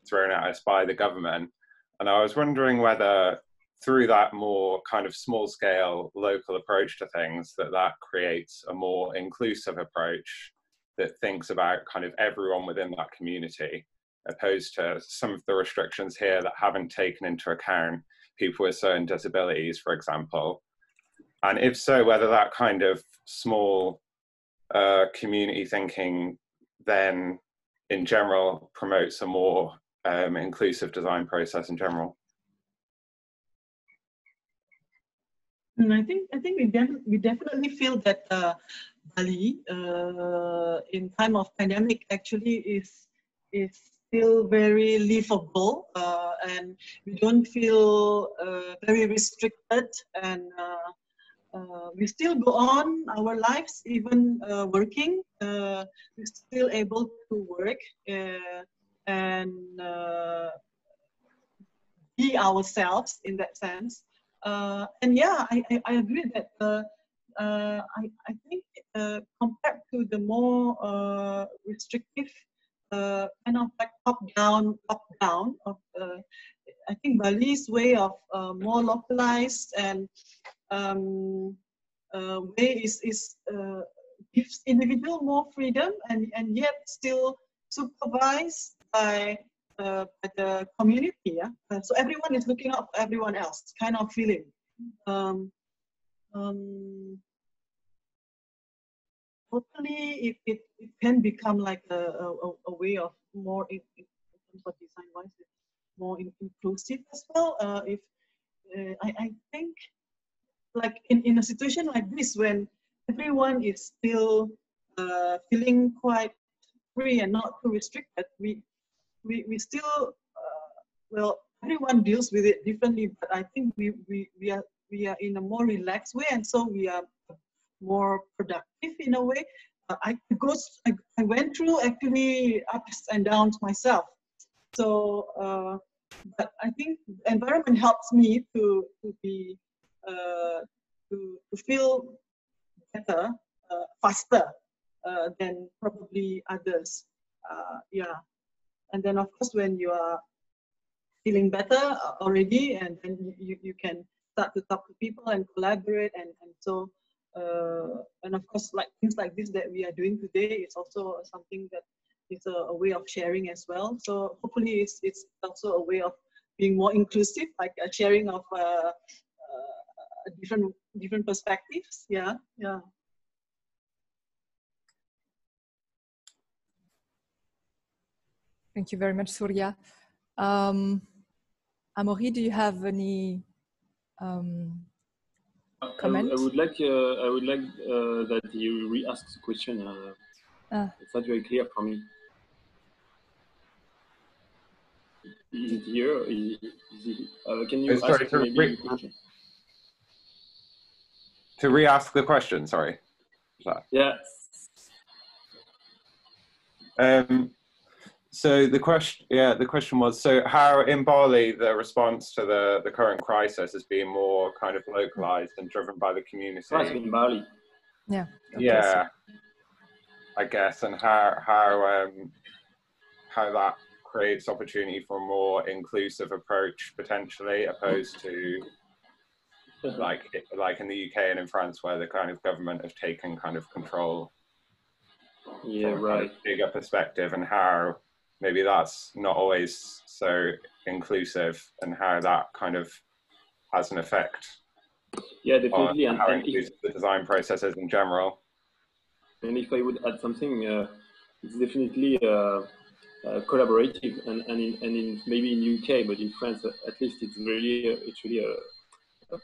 thrown at us by the government. And I was wondering whether through that more kind of small scale local approach to things, that creates a more inclusive approach that thinks about kind of everyone within that community, opposed to some of the restrictions here that haven't taken into account people with certain disabilities, for example. And if so, whether that kind of small community thinking then in general promotes a more inclusive design process in general. And I think we definitely feel that Bali in time of pandemic actually is still very livable, and we don't feel very restricted, and we still go on our lives, even working. We're still able to work and be ourselves in that sense. And yeah, I agree that I think compared to the more restrictive kind of like top down of I think Bali's way of more localized and way is gives individual more freedom and yet still supervised by the community. Yeah? So everyone is looking out for everyone else, kind of feeling. Hopefully it can become like a way of more in terms of design wise, more inclusive as well. If I think like in a situation like this, when everyone is still feeling quite free and not too restricted, we still well, everyone deals with it differently, but I think we are in a more relaxed way, and so we are more productive in a way. I went through actually ups and downs myself. So, but I think the environment helps me to be to feel better, faster than probably others. Yeah, and then of course when you are feeling better already, and then you can start to talk to people and collaborate, and so and of course like things like this that we are doing today is also something that is a way of sharing as well. So hopefully it's also a way of being more inclusive, like a sharing of different perspectives. Yeah. Thank you very much, Surya. Amaury, do you have any comment? I would like that you re-ask the question. It's not very clear for me. Is it here? Can you ask maybe to re-ask the question? Sorry. Yeah. So the question was, so how in Bali the response to the current crisis is being more kind of localized and driven by the community. In Bali. Yeah. Yeah. I guess, and how that creates opportunity for a more inclusive approach potentially, opposed to like in the UK and in France, where the kind of government have taken kind of control. Yeah, from right. a kind of bigger perspective, and how maybe that's not always so inclusive, and how that kind of has an effect. Yeah, definitely. On how inclusive the design process is in general. And if I would add something, it's definitely collaborative, and in maybe in UK, but in France at least, it's really a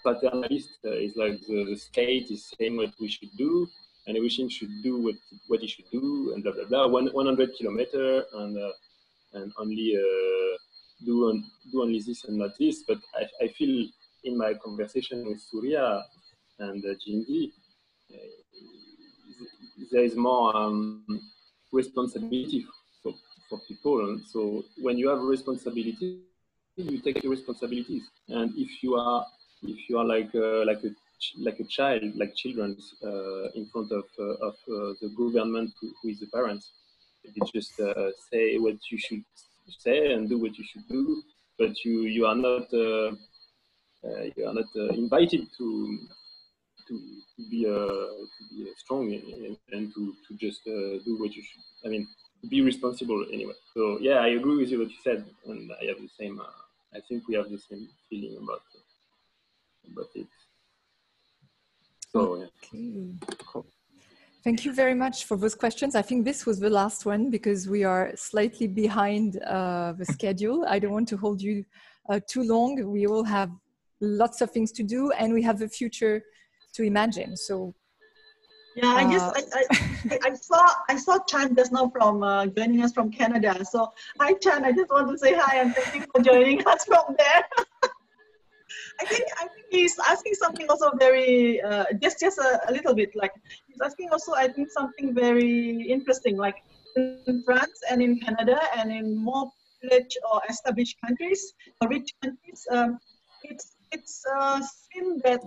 paternalist. It's like the state is saying what we should do, and everything should do what it should do, and blah blah blah. 100 kilometers, and only do only this and not this. But I feel in my conversation with Surya and Jindy, there is more responsibility for people. And so when you have responsibility, you take your responsibilities. And if you are like a child, like children, in front of the government who is the parents, they just say what you should say and do what you should do, but you are not invited to be strong and to just do what you should. I mean, be responsible anyway. So yeah, I agree with you what you said, and I have the same. I think we have the same feeling about it. So okay. Cool. Thank you very much for those questions. I think this was the last one because we are slightly behind the schedule. I don't want to hold you too long. We all have lots of things to do, and we have the future to imagine. So yeah, I saw Chan just now from joining us from Canada. So hi Chan, I just want to say hi and thank you for joining us from there. I think he's asking something also very just a little bit, like he's asking also I think something very interesting, like in France and in Canada and in more privileged or established countries or rich countries, it's seen that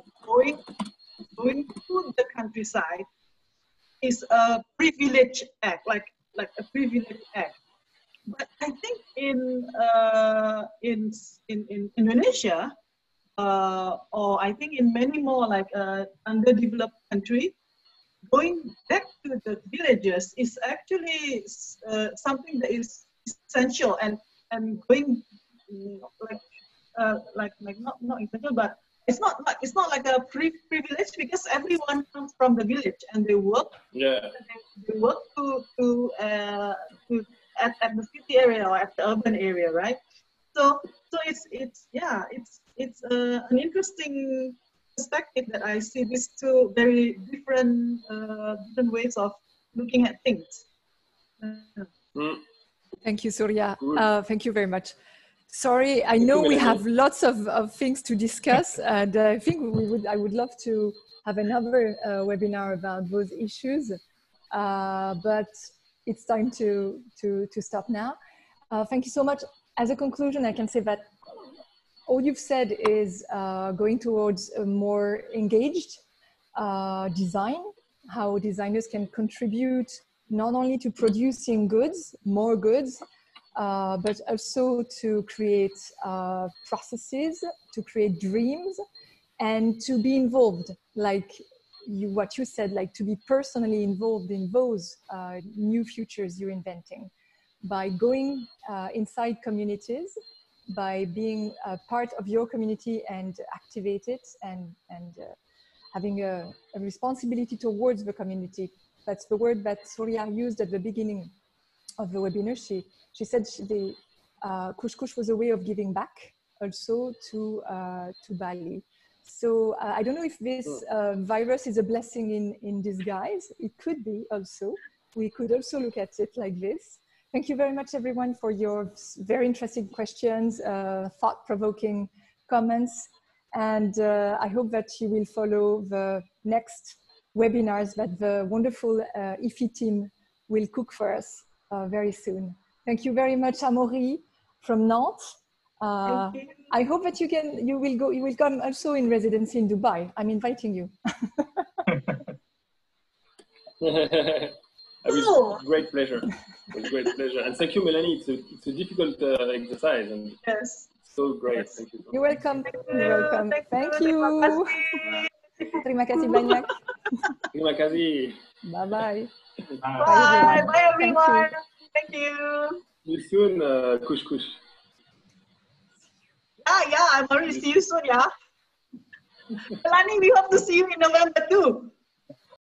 going to the countryside is a privilege act, like a privilege act. But I think in Indonesia, or I think in many more like underdeveloped country, going back to the villages is actually something that is essential, and going like not essential, but it's not like a privilege, because everyone comes from the village and they work. Yeah. They work to at the city area or at the urban area, right? So it's an interesting perspective that I see these two very different ways of looking at things. Thank you, Surya. Thank you very much. Sorry, I know we have lots of things to discuss, and I think I would love to have another webinar about those issues, but it's time to stop now. Thank you so much. As a conclusion, I can say that all you've said is going towards a more engaged design, how designers can contribute not only to producing goods, more goods, but also to create processes, to create dreams, and to be involved, like what you said, like to be personally involved in those new futures you're inventing, by going inside communities, by being a part of your community and activate it, and having a responsibility towards the community. That's the word that Surya used at the beginning of the webinar. She said the Kush Kush was a way of giving back also to Bali. So I don't know if this virus is a blessing in disguise. It could be also. We could also look at it like this. Thank you very much, everyone, for your very interesting questions, thought-provoking comments. And I hope that you will follow the next webinars that the wonderful IFI team will cook for us very soon. Thank you very much, Amaury from Nantes. I hope that you will come also in residency in Dubai. I'm inviting you. With great pleasure. With great pleasure. And thank you, Melanie. It's a difficult exercise. And yes. So great. Yes. Thank you. You're welcome. You're welcome. Thank you. Terima kasih banyak. Terima kasih. Bye-bye. Bye. Bye, everyone. Thank you. See you soon, Kush Kush. Yeah, I'm already see you soon, yeah. Melanie, we hope to see you in November too.